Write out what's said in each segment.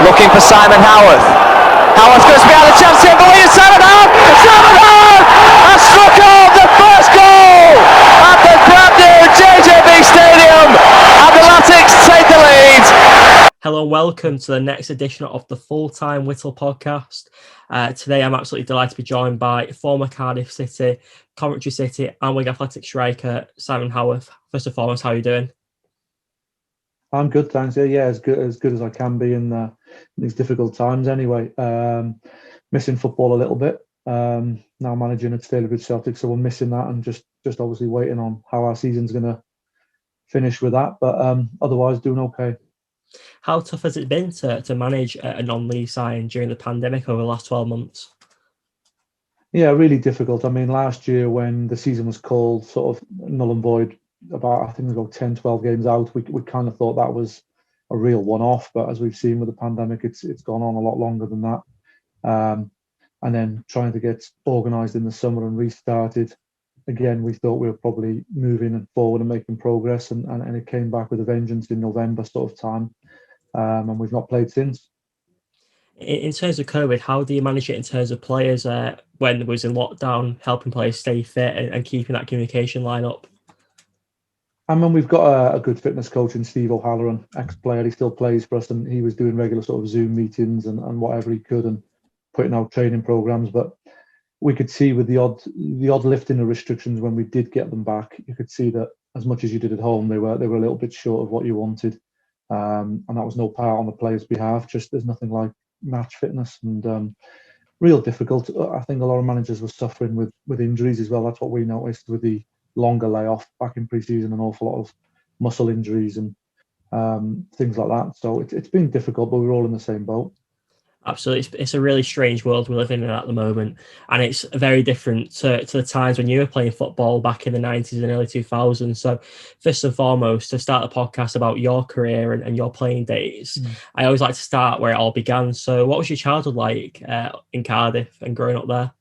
looking for Simon Haworth. Haworth goes behind the chance here, but here's Simon Haworth! Simon Haworth has struck home the first goal at the brand new JJB Stadium, and the Latics take the lead. Hello and welcome to the next edition of the Full-Time Whittle Podcast. Today I'm absolutely delighted to be joined by former Cardiff City, Coventry City and Wigan Athletic striker Simon Haworth. First and foremost, how are you doing? I'm good, thanks. Yeah, as good as I can be in these difficult times. Anyway, missing football a little bit. Now managing at Staylbridge Celtic, so we're missing that, and just obviously waiting on how our season's going to finish with that. But otherwise, doing okay. How tough has it been to manage a non-league side during the pandemic over the last 12 months? Yeah, really difficult. I mean, last year when the season was called sort of null and void, about I think about 10, 12 games out, we kind of thought that was a real one-off. But as we've seen with the pandemic, it's gone on a lot longer than that. And then trying to get organised in the summer and restarted again, we thought we were probably moving and forward and making progress, and it came back with a vengeance in November sort of time, and we've not played since. In terms of COVID, how do you manage it in terms of players when it was in lockdown, helping players stay fit and keeping that communication line up? I mean, we've got a good fitness coach in Steve O'Halloran, ex-player. He still plays for us, and he was doing regular sort of Zoom meetings and whatever he could, and putting out training programs. But we could see with the odd lifting of restrictions when we did get them back, you could see that as much as you did at home, they were a little bit short of what you wanted, and that was no part on the players' behalf. Just there's nothing like match fitness, and real difficult. I think a lot of managers were suffering with injuries as well. That's what we noticed with the longer layoff back in pre-season, an awful lot of muscle injuries and things like that. So it's been difficult, but we're all in the same boat. Absolutely. It's a really strange world we're living in at the moment, and it's very different to the times when you were playing football back in the 90s and early 2000s. So first and foremost, to start the podcast about your career and your playing days, I always like to start where it all began. So what was your childhood like in Cardiff and growing up there?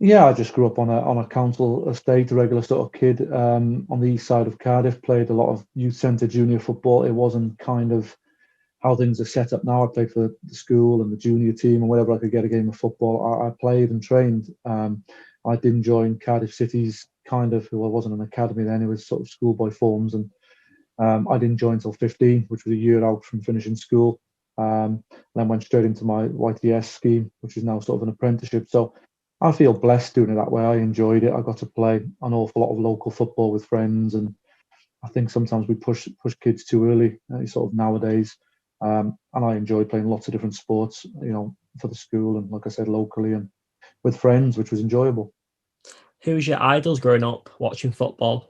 Yeah, I just grew up on a council estate, a regular sort of kid on the east side of Cardiff. Played a lot of youth centre junior football. It wasn't kind of how things are set up now. I played for the school and the junior team, and whenever I could get a game of football, I played and trained. I didn't join Cardiff City's kind of, well, it wasn't an academy then, it was sort of schoolboy forms, and I didn't join until 15, which was a year out from finishing school. Then went straight into my YTS scheme, which is now sort of an apprenticeship. So I feel blessed doing it that way. I enjoyed it. I got to play an awful lot of local football with friends, and I think sometimes we push kids too early, sort of nowadays. And I enjoyed playing lots of different sports, for the school and, like I said, locally and with friends, which was enjoyable. Who was your idols growing up watching football?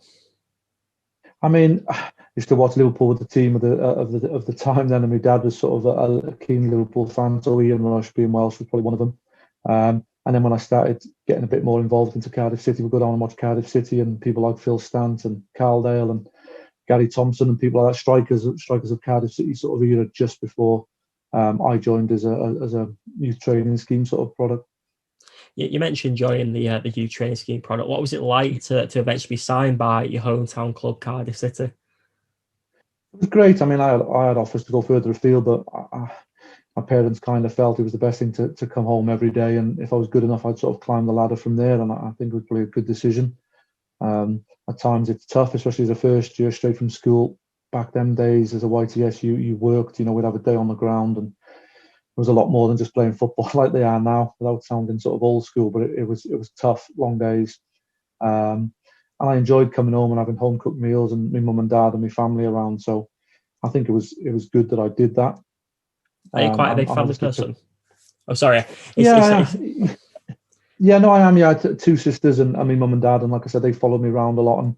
I mean, I used to watch Liverpool with the team of the time then, and my dad was sort of a keen Liverpool fan, so Ian Rush, being Welsh, was probably one of them. And then when I started getting a bit more involved into Cardiff City, we'd go down and watch Cardiff City, and people like Phil Stant and Caldale and Gary Thompson and people like that, strikers of Cardiff City sort of era, just before I joined as a youth training scheme sort of product. You mentioned joining the youth training scheme product. What was it like to eventually be signed by your hometown club, Cardiff City? It was great. I mean, I had offers to go further afield, but my parents kind of felt it was the best thing to come home every day, and if I was good enough, I'd sort of climb the ladder from there, and I think it was probably a good decision. At times it's tough, especially as a first year straight from school. Back them days as a YTS, you worked, we'd have a day on the ground, and it was a lot more than just playing football like they are now, without sounding sort of old school, but it was tough, long days. And I enjoyed coming home and having home cooked meals and my mum and dad and my family around. So I think it was good that I did that. Are you quite a big family person? Oh, sorry. Yeah, no, I am. Yeah, I had two sisters and my mum and dad, and like I said, they followed me around a lot, and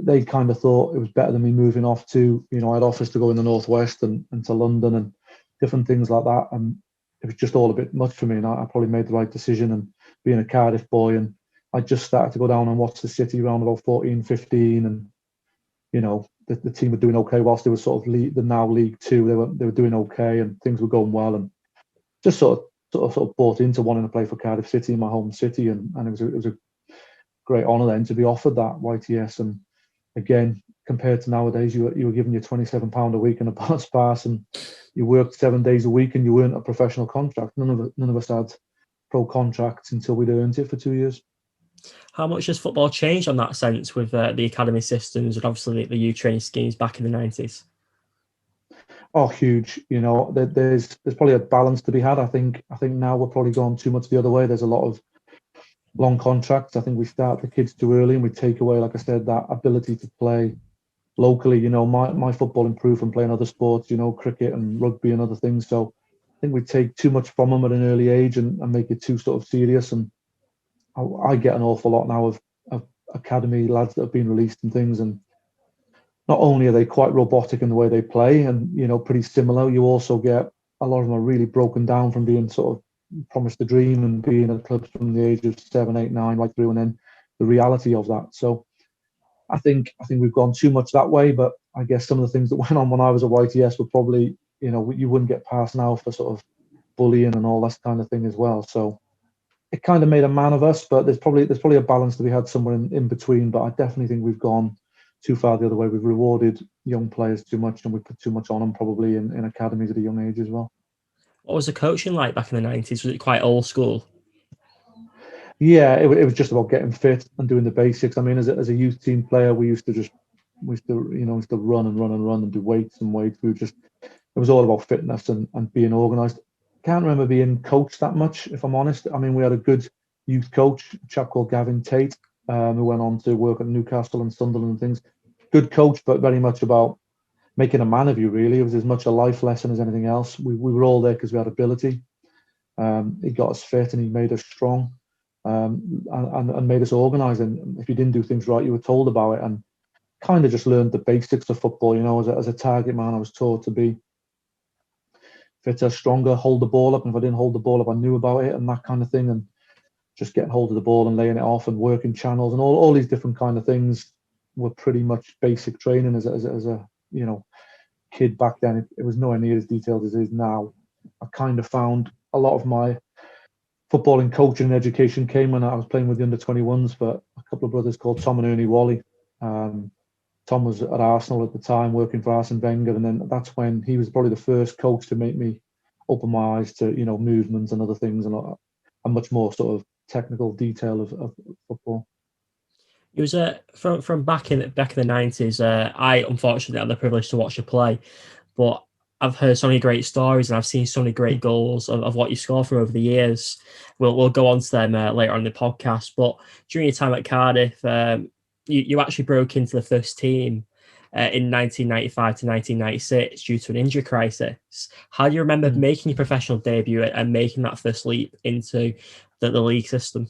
they kind of thought it was better than me moving off to, I had offers to go in the northwest and to London and different things like that, and it was just all a bit much for me, and I probably made the right decision. And being a Cardiff boy, and I just started to go down and watch the City around about 14, 15, and the team were doing okay whilst they were sort of the now League Two. They were doing okay, and things were going well, and just sort of bought into wanting to play for Cardiff City, my home city, and it was a great honour then to be offered that YTS. And again, compared to nowadays, you were given your £27 a week and a bus pass, and you worked 7 days a week and you weren't a professional contract. None of us had pro contracts until we'd earned it for 2 years. How much has football changed on that sense with the academy systems and obviously the youth training schemes back in the 90s? Oh, huge. You know, there's probably a balance to be had. I think now we're probably gone too much the other way. There's a lot of long contracts. I think we start the kids too early and we take away, like I said, that ability to play locally. You know, my football improved from playing other sports, you know, cricket and rugby and other things. So I think we take too much from them at an early age and make it too sort of serious. And I get an awful lot now of academy lads that have been released and things. And not only are they quite robotic in the way they play and, you know, pretty similar, you also get a lot of them are really broken down from being sort of promised a dream and being at clubs from the age of 7, 8, 9, right through, and then the reality of that. So I think we've gone too much that way, but I guess some of the things that went on when I was at YTS were probably, you know, you wouldn't get past now for sort of bullying and all that kind of thing as well. So it kind of made a man of us, but there's probably a balance to be had somewhere in between. But I definitely think we've gone too far the other way. We've rewarded young players too much and we put too much on them probably in academies at a young age as well. What was the coaching like back in the 90s? Was it quite old school? Yeah, it was just about getting fit and doing the basics. I mean, as a youth team player, we used to run and do weights. It was all about fitness and being organised. Can't remember being coached that much, if I'm honest. I mean, we had a good youth coach, a chap called Gavin Tate, who went on to work at Newcastle and Sunderland and things. Good coach, but very much about making a man of you, really. It was as much a life lesson as anything else. We were all there because we had ability. He got us fit and he made us strong, and made us organised. And if you didn't do things right, you were told about it. And kind of just learned the basics of football. You know, as a target man, I was taught to be fitter, stronger, hold the ball up. And if I didn't hold the ball up, I knew about it and that kind of thing. And just getting hold of the ball and laying it off and working channels and all these different kind of things were pretty much basic training as a you know, kid back then. It was nowhere near as detailed as it is now. I kind of found a lot of my footballing coaching and education came when I was playing with the under-21s for a couple of brothers called Tom and Ernie Wally. Tom was at Arsenal at the time, working for Arsene Wenger, and then that's when he was probably the first coach to make me open my eyes to, you know, movements and other things and a much more sort of technical detail of football. It was from back in the 90s. I unfortunately had the privilege to watch you play, but I've heard so many great stories and I've seen so many great goals of what you scored from over the years. We'll go on to them later on in the podcast. But during your time at Cardiff, you actually broke into the first team in 1995 to 1996 due to an injury crisis. How do you remember making your professional debut and making that first leap into the league system?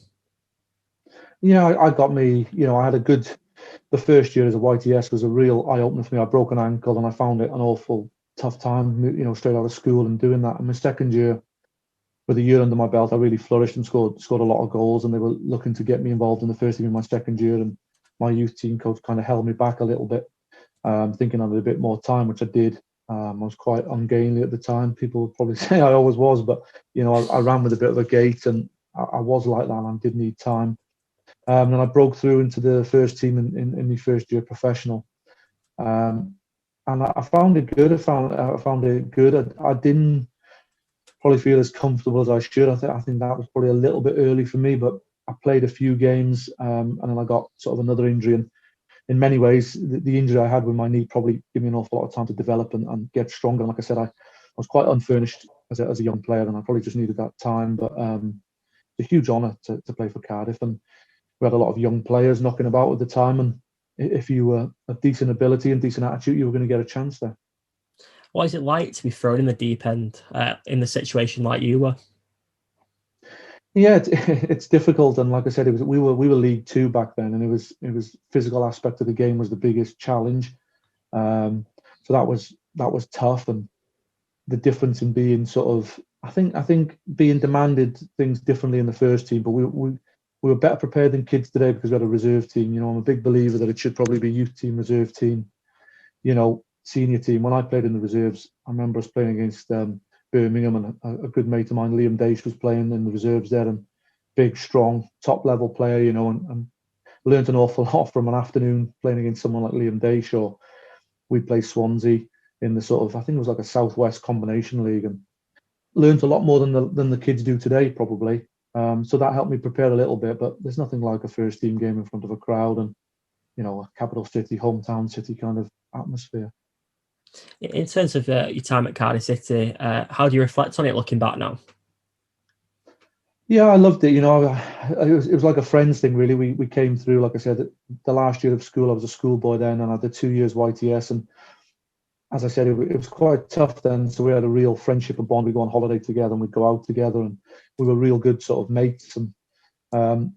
Yeah, I got me, you know, I had the first year as a YTS was a real eye-opener for me. I broke an ankle and I found it an awful tough time, you know, straight out of school and doing that. And my second year, with a year under my belt, I really flourished and scored a lot of goals, and they were looking to get me involved in the first team in my second year. And my youth team coach kind of held me back a little bit, thinking I had a bit more time, which I did. I was quite ungainly at the time. People would probably say I always was, but, you know, I ran with a bit of a gait and I was like that and I did need time. And I broke through into the first team in my first year professional. And I found it good. I found it good. I didn't probably feel as comfortable as I should. I think that was probably a little bit early for me, but I played a few games and then I got sort of another injury. And in many ways, the injury I had with my knee probably gave me an awful lot of time to develop and get stronger. And like I said, I was quite unfurnished as a young player and I probably just needed that time. But it's a huge honour to play for Cardiff. And we had a lot of young players knocking about at the time. And if you were of decent ability and decent attitude, you were going to get a chance there. What is it like to be thrown in the deep end in the situation like you were? Yeah, it's difficult, and like I said, we were League Two back then, and it was physical aspect of the game was the biggest challenge. So that was tough, and the difference in being sort of I think being demanded things differently in the first team, but we were better prepared than kids today because we had a reserve team. You know, I'm a big believer that it should probably be youth team, reserve team, you know, senior team. When I played in the reserves, I remember us playing against Birmingham, and a good mate of mine, Liam Daish, was playing in the reserves there, and big, strong, top level player, you know, and learned an awful lot from an afternoon playing against someone like Liam Daish. Or we play Swansea, in the sort of, I think it was like a Southwest combination league, and learned a lot more than the kids do today, probably. So that helped me prepare a little bit, but there's nothing like a first team game in front of a crowd and, a capital city, hometown city kind of atmosphere. In terms of your time at Cardiff City, how do you reflect on it looking back now? Yeah, I loved it. It was like a friends thing, really. We came through, like I said, the last year of school, I was a schoolboy then, and I did 2 years YTS. And as I said, it was quite tough then. So we had a real friendship and bond. We'd go on holiday together and we'd go out together, and we were real good sort of mates. And some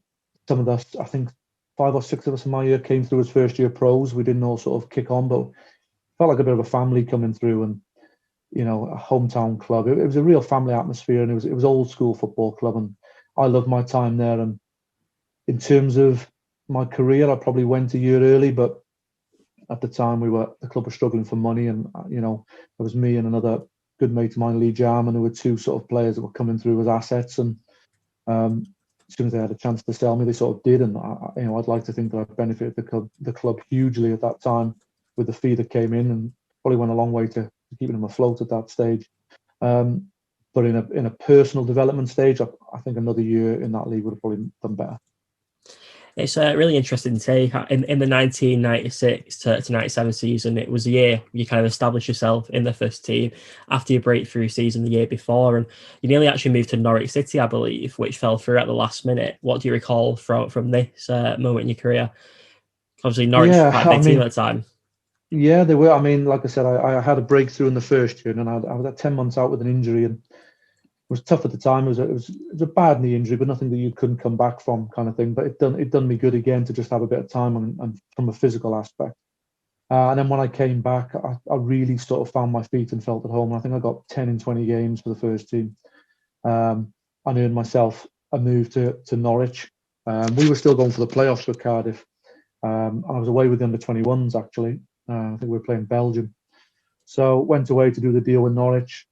of us, I think 5 or 6 of us in my year came through as first year pros. We didn't all sort of kick on, but felt like a bit of a family coming through, and a hometown club. It was a real family atmosphere, and it was old school football club, and I loved my time there. And in terms of my career, I probably went a year early, but at the time the club was struggling for money, and it was me and another good mate of mine, Lee Jarman, who were 2 sort of players that were coming through as assets. And as soon as they had a chance to sell me, they sort of did. And I'd like to think that I benefited the club hugely at that time with the fee that came in, and probably went a long way to keeping them afloat at that stage. But in a personal development stage, I think another year in that league would have probably done better. It's a really interesting take. In the 1996 to 97 season, it was a year you kind of established yourself in the first team after your breakthrough season the year before, and you nearly actually moved to Norwich City, I believe, which fell through at the last minute. What do you recall from this moment in your career? Obviously, Norwich was quite a big team at the time. Yeah, they were. I mean, like I said, I had a breakthrough in the first year, and I was at 10 months out with an injury, and it was tough at the time. It was a bad knee injury, but nothing that you couldn't come back from, kind of thing. But it done me good again to just have a bit of time and from a physical aspect. And then when I came back, I really sort of found my feet and felt at home. I think I got 10 in 20 games for the first team. I earned myself a move to Norwich. We were still going for the playoffs with Cardiff. And I was away with the under-21s, actually. I think we were playing Belgium. So went away to do the deal with Norwich.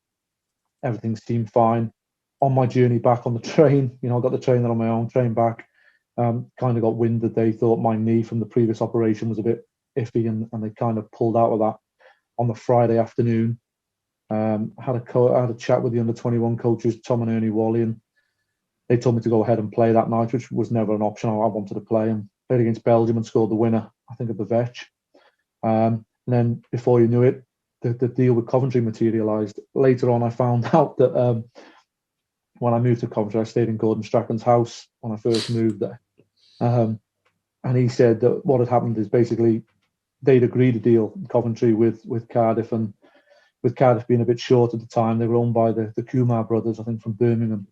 Everything seemed fine. On my journey back on the train, I got the train there on my own, train back. Kind of got wind that they thought my knee from the previous operation was a bit iffy, and they kind of pulled out of that on the Friday afternoon. Had a chat with the under-21 coaches, Tom and Ernie Wally, and they told me to go ahead and play that night, which was never an option. I wanted to play, and played against Belgium and scored the winner, I think, at the Vetch. And then before you knew it, the deal with Coventry materialised. Later on, I found out that when I moved to Coventry, I stayed in Gordon Strachan's house when I first moved there. And he said that what had happened is basically they'd agreed a deal in Coventry with Cardiff, and with Cardiff being a bit short at the time, they were owned by the Kumar brothers, I think, from Birmingham.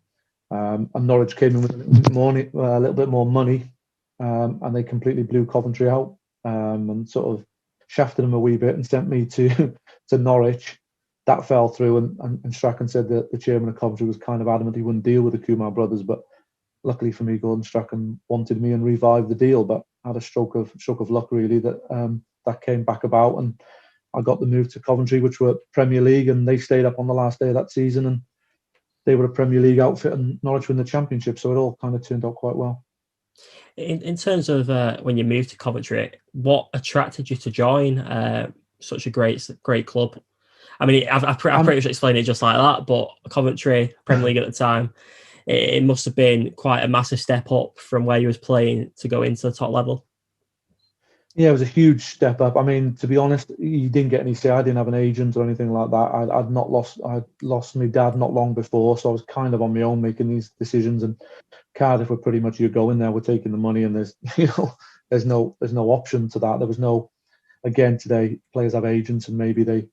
And Norwich came in with a little bit more money, and they completely blew Coventry out, and sort of shafted them a wee bit and sent me to Norwich. That fell through, and Strachan said that the chairman of Coventry was kind of adamant he wouldn't deal with the Kumar brothers, but luckily for me, Gordon Strachan wanted me and revived the deal, but had a stroke of luck, really, that came back about, and I got the move to Coventry, which were Premier League, and they stayed up on the last day of that season, and they were a Premier League outfit, and Norwich were in the Championship, so it all kind of turned out quite well. In terms of when you moved to Coventry, what attracted you to join such a great club? I mean, I've pretty much explained it just like that, but Coventry, Premier League at the time, it must have been quite a massive step up from where you was playing to go into the top level. Yeah, it was a huge step up. I mean, to be honest, you didn't get any say. I didn't have an agent or anything like that. I'd lost my dad not long before, so I was kind of on my own making these decisions. And Cardiff were pretty much, you're going there, we're taking the money, and there's no option to that. There was no, again, today players have agents and maybe they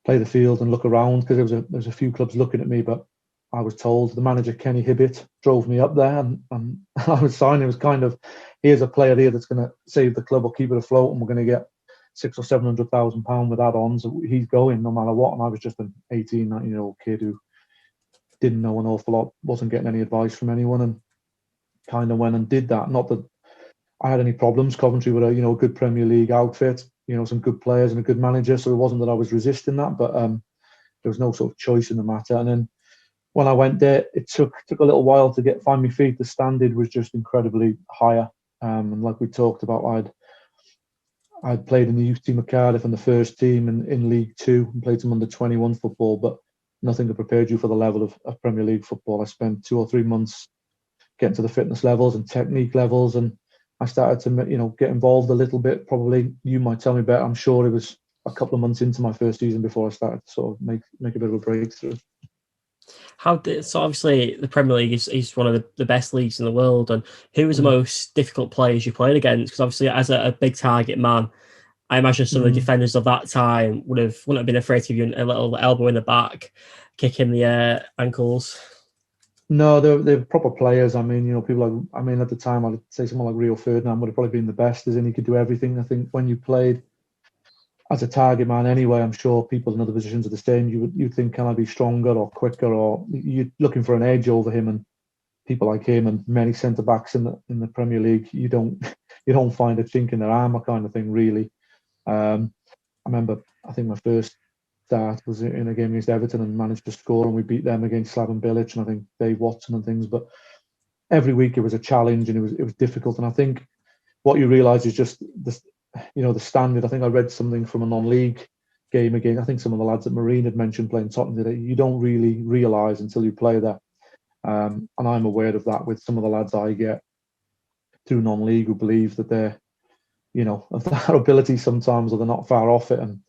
play the field and look around, because there was a few clubs looking at me, but I was told the manager Kenny Hibbett drove me up there, and I was signed. It was kind of, here's a player here that's going to save the club or keep it afloat, and we're going to get £600,000 or £700,000 with add-ons. So he's going no matter what. And I was just an 18, 19-year-old kid who didn't know an awful lot, wasn't getting any advice from anyone, and kind of went and did that. Not that I had any problems. Coventry were a good Premier League outfit, some good players and a good manager. So it wasn't that I was resisting that, but there was no sort of choice in the matter. And then when I went there, it took a little while to find my feet. The standard was just incredibly higher. And like we talked about, I'd played in the youth team of Cardiff and the first team in League Two and played some under-21 football, but nothing had prepared you for the level of Premier League football. I spent 2 or 3 months getting to the fitness levels and technique levels, and I started to get involved a little bit. Probably you might tell me better. I'm sure it was a couple of months into my first season before I started to sort of make a bit of a breakthrough. So obviously the Premier League is one of the best leagues in the world, and who was the most difficult players you played against? Because obviously as a big target man, I imagine some of the defenders of that time wouldn't have been afraid to give you a little elbow in the back, kick in the ankles. No, they're proper players. I mean, people like, at the time, I'd say someone like Rio Ferdinand would have probably been the best, as in he could do everything. I think when you played as a target man anyway, I'm sure people in other positions are the same. You'd think, can I be stronger or quicker, or you're looking for an edge over him. And people like him and many centre backs in the Premier League, you don't find a chink in their armour kind of thing, really. I remember, I think my first start was in a game against Everton and managed to score, and we beat them against Slaven Bilic and I think Dave Watson and things. But every week it was a challenge and it was difficult. And I think what you realise is just the standard. I think I read something from a non-league game again. I think some of the lads at Marine had mentioned playing Tottenham today. You don't really realise until you play there. And I'm aware of that with some of the lads I get through non-league who believe that they're, of their ability sometimes, or they're not far off it. And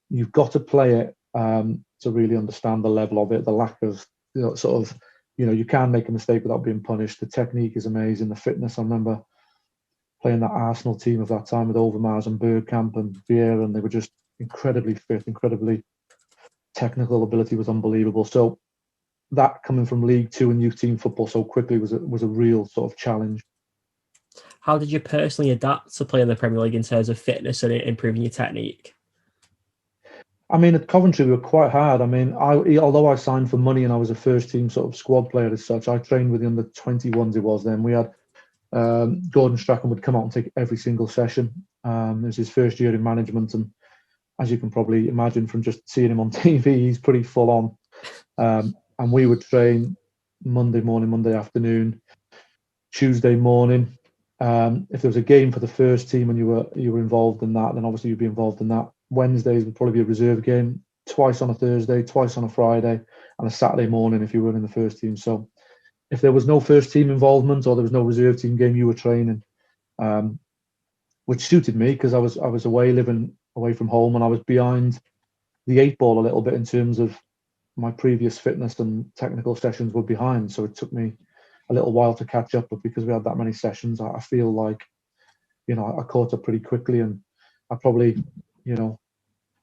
you've got to play it to really understand the level of it, the lack of, you can make a mistake without being punished. The technique is amazing. The fitness, I remember playing that Arsenal team of that time with Overmars and Bergkamp and Vieira, and they were just incredibly fit, incredibly technical. Ability was unbelievable. So that coming from League Two and youth team football so quickly was a real sort of challenge. How did you personally adapt to play in the Premier League in terms of fitness and improving your technique? At Coventry, we were quite hard. Although I signed for money and I was a first team sort of squad player as such, I trained with the under 21s. It was then. We had Gordon Strachan would come out and take every single session. It was his first year in management, and as you can probably imagine from just seeing him on TV, he's pretty full on. And we would train Monday morning, Monday afternoon, Tuesday morning. If there was a game for the first team and you were involved in that, then obviously you'd be involved in that. Wednesdays would probably be a reserve game, twice on a Thursday, twice on a Friday, and a Saturday morning if you were in the first team. So if there was no first team involvement or there was no reserve team game, you were training, which suited me because I was living away from home, and I was behind the 8 ball a little bit in terms of my previous fitness and technical sessions were behind. So it took me a little while to catch up, but because we had that many sessions, I feel like, I caught up pretty quickly, and I probably,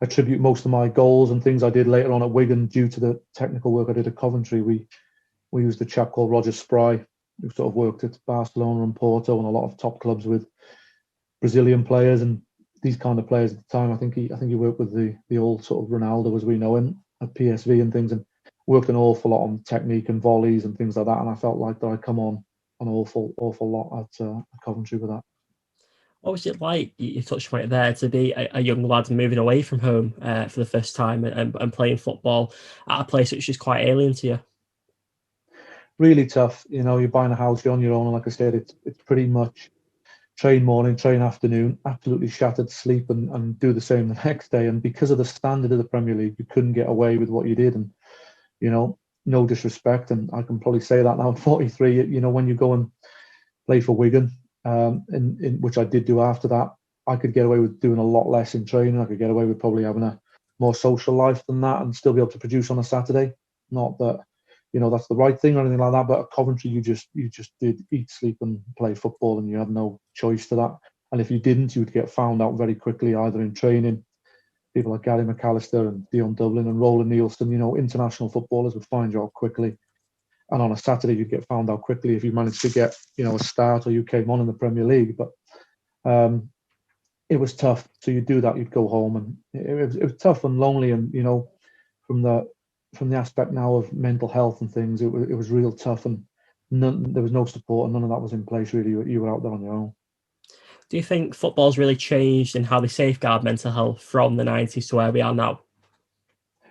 attribute most of my goals and things I did later on at Wigan due to the technical work I did at Coventry. We used a chap called Roger Spry, who sort of worked at Barcelona and Porto and a lot of top clubs with Brazilian players and these kind of players at the time. I think he worked with the old sort of Ronaldo as we know him at PSV and things, and worked an awful lot on technique and volleys and things like that. And I felt like that I'd come on an awful lot at Coventry with that. What was it like, you touched on it there, to be a young lad moving away from home for the first time and playing football at a place which is quite alien to you? Really tough. You're buying a house, you're on your own, and like I said, it's pretty much train morning, train afternoon, absolutely shattered sleep, and do the same the next day. And because of the standard of the Premier League, you couldn't get away with what you did. And no disrespect, and I can probably say that now at 43. When you go and play for Wigan, in which I did do after that, I could get away with doing a lot less in training. I could get away with probably having a more social life than that and still be able to produce on a Saturday. Not that that's the right thing or anything like that, but at Coventry you just did eat, sleep and play football, and you had no choice to that. And if you didn't, you would get found out very quickly, either in training. People like Gary McAllister and Dion Dublin and Roland Nielsen, international footballers would find you out quickly. And on a Saturday, you'd get found out quickly if you managed to get, a start or you came on in the Premier League. But it was tough. So you'd do that, you'd go home, and it was tough and lonely. And, from the aspect now of mental health and things, it was real tough, and there was no support, and none of that was in place, really. You were out there on your own. Do you think football's really changed in how they safeguard mental health from the 90s to where we are now?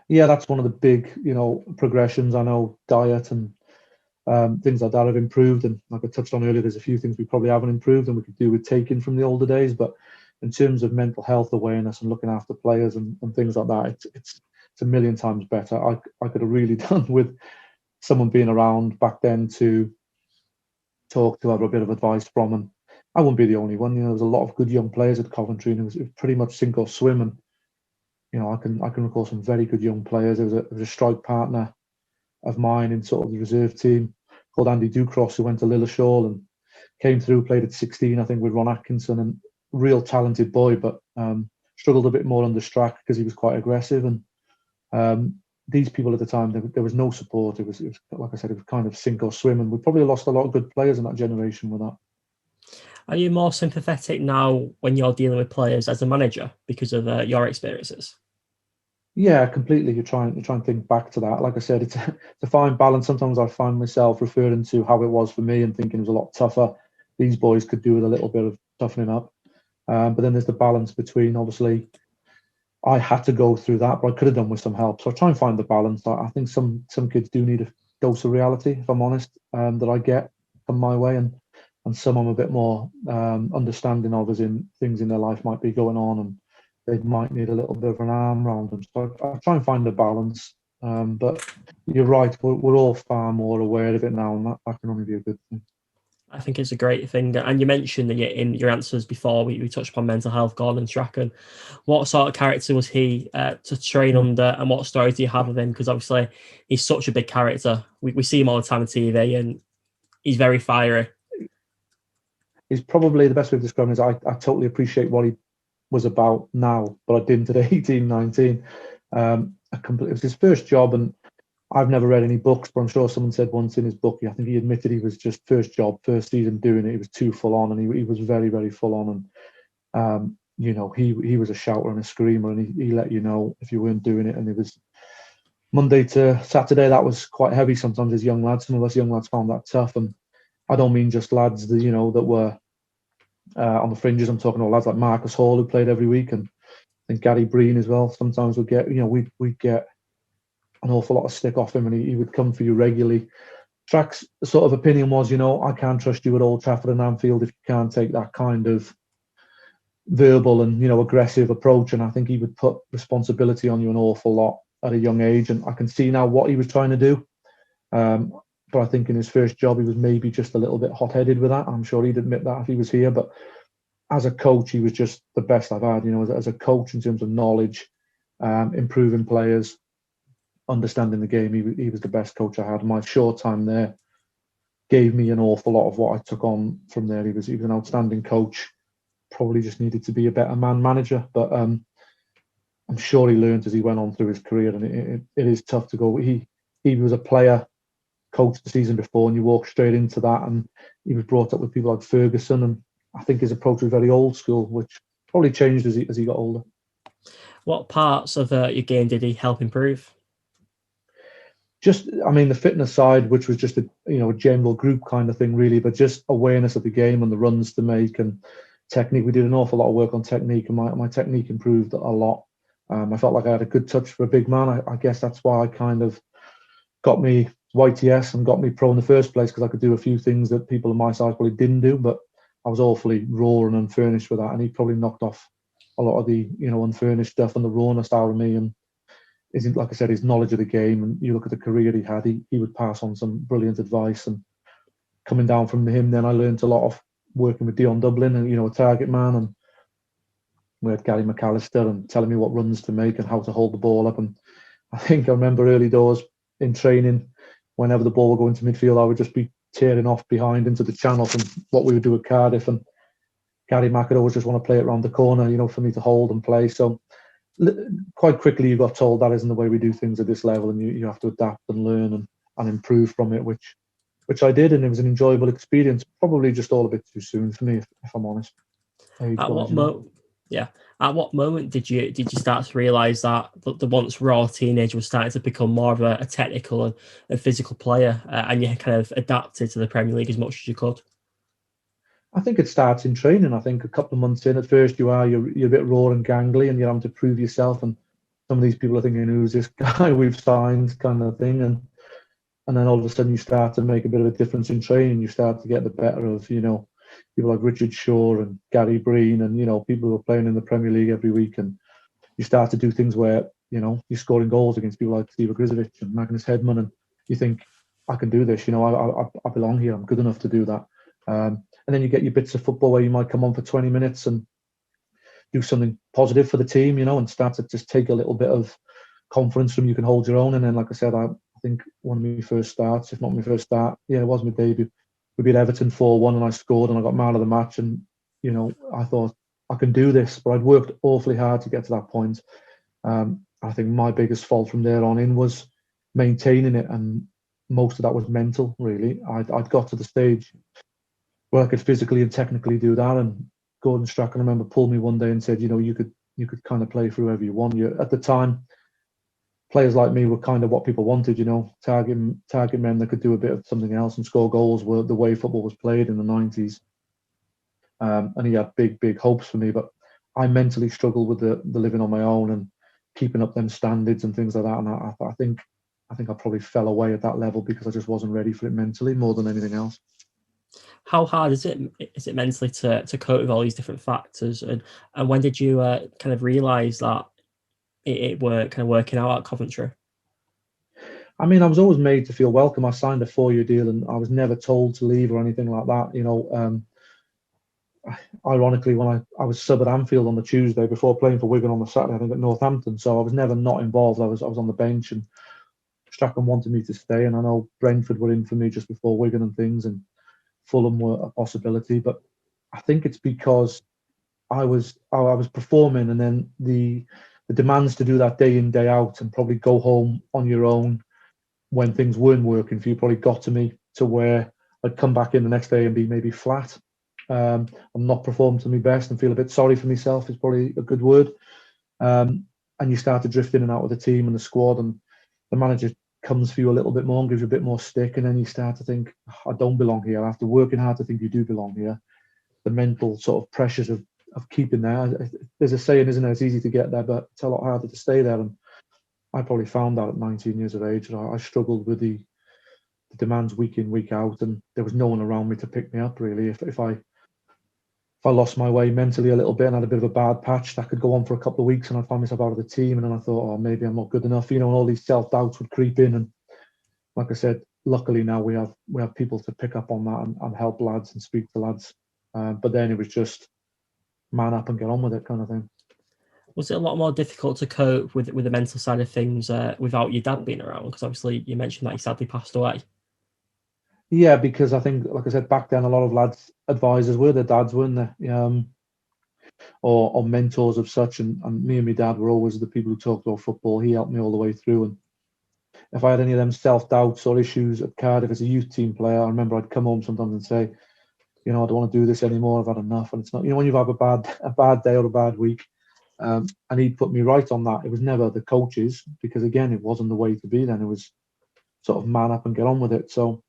Yeah, that's one of the big, progressions. I know diet and things like that have improved. And like I touched on earlier, there's a few things we probably haven't improved and we could do with taking from the older days. But in terms of mental health awareness and looking after players and things like that, it's a million times better. I could have really done with someone being around back then to talk to, have a bit of advice from, and I wouldn't be the only one. There was a lot of good young players at Coventry, and it was pretty much sink or swim. And I can recall some very good young players. There was a strike partner of mine in sort of the reserve team called Andy Ducross, who went to Lilleshall and came through, played at 16, I think, with Ron Atkinson, and real talented boy, but struggled a bit more under Strachan because he was quite aggressive. And these people at the time, there was no support. It was like I said, it was kind of sink or swim, and we probably lost a lot of good players in that generation with that. Are you more sympathetic now when you're dealing with players as a manager because of your experiences? Yeah, completely. You try and think back to that. Like I said, it's a fine balance. Sometimes I find myself referring to how it was for me and thinking it was a lot tougher. These boys could do with a little bit of toughening up. But then there's the balance between, obviously, I had to go through that, but I could have done with some help. So I try and find the balance. I think some kids do need a dose of reality, if I'm honest, that I get come my way, and some I'm a bit more understanding of, as in things in their life might be going on and they might need a little bit of an arm around them. So I try and find a balance. But you're right, we're all far more aware of it now, and that can only be a good thing. I think it's a great thing. And you mentioned in your answers before, we touched upon mental health, Gordon Strachan. What sort of character was he to train under, and what stories do you have of him? Because obviously he's such a big character. We see him all the time on TV, and he's very fiery. He's probably, the best way of describing it is I totally appreciate what he was about now, but I didn't at 18, 19. It was his first job, and I've never read any books, but I'm sure someone said once in his book, I think he admitted he was just first job, first season doing it. He was too full on, and he was very, very full on. And, he was a shouter and a screamer, and he let you know if you weren't doing it. And it was Monday to Saturday. That was quite heavy sometimes as young lads. Some of us young lads found that tough. And I don't mean just lads that, that were on the fringes. I'm talking about lads like Marcus Hall, who played every week, and I think Gary Breen as well. Sometimes we'd get, we'd get an awful lot of stick off him, and he would come for you regularly. Track's sort of opinion was, I can't trust you at Old Trafford and Anfield if you can't take that kind of verbal and, aggressive approach. And I think he would put responsibility on you an awful lot at a young age. And I can see now what he was trying to do. But I think in his first job, he was maybe just a little bit hot-headed with that. I'm sure he'd admit that if he was here. But as a coach, he was just the best I've had, as a coach in terms of knowledge, improving players, understanding the game. He was the best coach I had. My short time there gave me an awful lot of what I took on from there. He was an outstanding coach. Probably just needed to be a better manager, but I'm sure he learned as he went on through his career. And it is tough to go. He was a player coach the season before, and you walk straight into that. And he was brought up with people like Ferguson, and I think his approach was very old school, which probably changed as he got older. What parts of your game did he help improve? The fitness side, which was just a general group kind of thing, really, but just awareness of the game and the runs to make and technique. We did an awful lot of work on technique, and my technique improved a lot. I felt like I had a good touch for a big man. I guess that's why I kind of got me YTS and got me pro in the first place, because I could do a few things that people of my size probably didn't do, but I was awfully raw and unfurnished with that, and he probably knocked off a lot of the unfurnished stuff and the rawness out of me. And isn't, like I said, his knowledge of the game, and you look at the career he had, he would pass on some brilliant advice. And coming down from him, then I learned a lot of working with Dion Dublin and a target man, and we had Gary McAllister and telling me what runs to make and how to hold the ball up. And I remember early doors in training, whenever the ball would go into midfield, I would just be tearing off behind into the channel from what we would do at Cardiff, and Gary Mack would always just want to play it around the corner, for me to hold and play. So quite quickly you got told that isn't the way we do things at this level, and you have to adapt and learn and improve from it, which I did, and it was an enjoyable experience. Probably just all a bit too soon for me, if I'm honest. At what moment did you start to realise that the once raw teenager was starting to become more of a technical and physical player, and you kind of adapted to the Premier League as much as you could? I think it starts in training. I think a couple of months in, at first you're a bit raw and gangly, and you're having to prove yourself. And some of these people are thinking, "Who's this guy we've signed?" kind of thing. And then all of a sudden you start to make a bit of a difference in training. You start to get the better of people like Richard Shaw and Gary Breen, and people who are playing in the Premier League every week, and you start to do things where you're scoring goals against people like Steve Grizovic and Magnus Hedman, and you think, I can do this. I belong here. I'm good enough to do that. And then you get your bits of football where you might come on for 20 minutes and do something positive for the team, and start to just take a little bit of confidence from you can hold your own. And then, like I said, I think one of my first starts, if not my first start, it was my debut. We beat Everton 4-1 and I scored and I got man of the match. And, I thought, I can do this. But I'd worked awfully hard to get to that point. I think my biggest fault from there on in was maintaining it. And most of that was mental, really. I'd got to the stage where I could physically and technically do that. And Gordon Strachan, I remember, pulled me one day and said, you could kind of play for whoever you want. At the time, players like me were kind of what people wanted, target men that could do a bit of something else and score goals were the way football was played in the 90s. And he had big hopes for me, but I mentally struggled with the living on my own and keeping up them standards and things like that. And I think I probably fell away at that level because I just wasn't ready for it mentally more than anything else. How hard is it mentally to cope with all these different factors? And when did you kind of realise that it were kind of working out at Coventry? I mean, I was always made to feel welcome. I signed a 4-year deal and I was never told to leave or anything like that. Ironically, when I was sub at Anfield on the Tuesday before playing for Wigan on the Saturday, I think at Northampton, so I was never not involved. I was on the bench, and Strachan wanted me to stay, and I know Brentford were in for me just before Wigan and things, and Fulham were a possibility. But I think it's because I was performing, and then the demands to do that day in, day out and probably go home on your own when things weren't working for you probably got to me to where I'd come back in the next day and be maybe flat. I'm not performing to my best and feel a bit sorry for myself is probably a good word. And you start to drift in and out of the team and the squad, and the manager comes for you a little bit more and gives you a bit more stick, and then you start to think, I don't belong here. After working hard to think you do belong here, the mental sort of pressures of keeping there. There's a saying, isn't it? It's easy to get there, but it's a lot harder to stay there. And I probably found that at 19 years of age. I struggled with the demands week in, week out, and there was no one around me to pick me up, really. If I lost my way mentally a little bit and had a bit of a bad patch, that could go on for a couple of weeks and I'd find myself out of the team. And then I thought, oh, maybe I'm not good enough, and all these self-doubts would creep in. And like I said, luckily now we have people to pick up on that and help lads and speak to lads. But then it was just man up and get on with it kind of thing. Was it a lot more difficult to cope with the mental side of things without your dad being around? Because obviously you mentioned that he sadly passed away. Yeah, because I think, like I said, back then a lot of lads' advisors were their dads, weren't they? Or mentors of such. And me and my dad were always the people who talked about football. He helped me all the way through. And if I had any of them self-doubts or issues at Cardiff as a youth team player, I remember I'd come home sometimes and say, I don't want to do this anymore. I've had enough. And it's not, when you have a bad day or a bad week. And he'd put me right on that. It was never the coaches, because again, it wasn't the way to be then. It was sort of man up and get on with it. So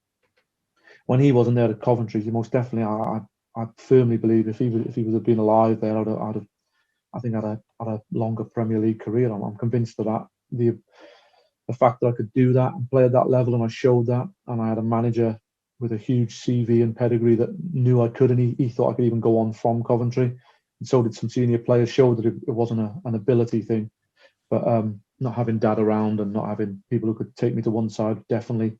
when he wasn't there at Coventry, most definitely, I firmly believe if he would have been alive there, I'd have a longer Premier League career. I'm convinced of that. The fact that I could do that and play at that level, and I showed that, and I had a manager with a huge CV and pedigree that knew I could, and he thought I could even go on from Coventry. And so did some senior players, showed that it wasn't an ability thing. But not having dad around and not having people who could take me to one side definitely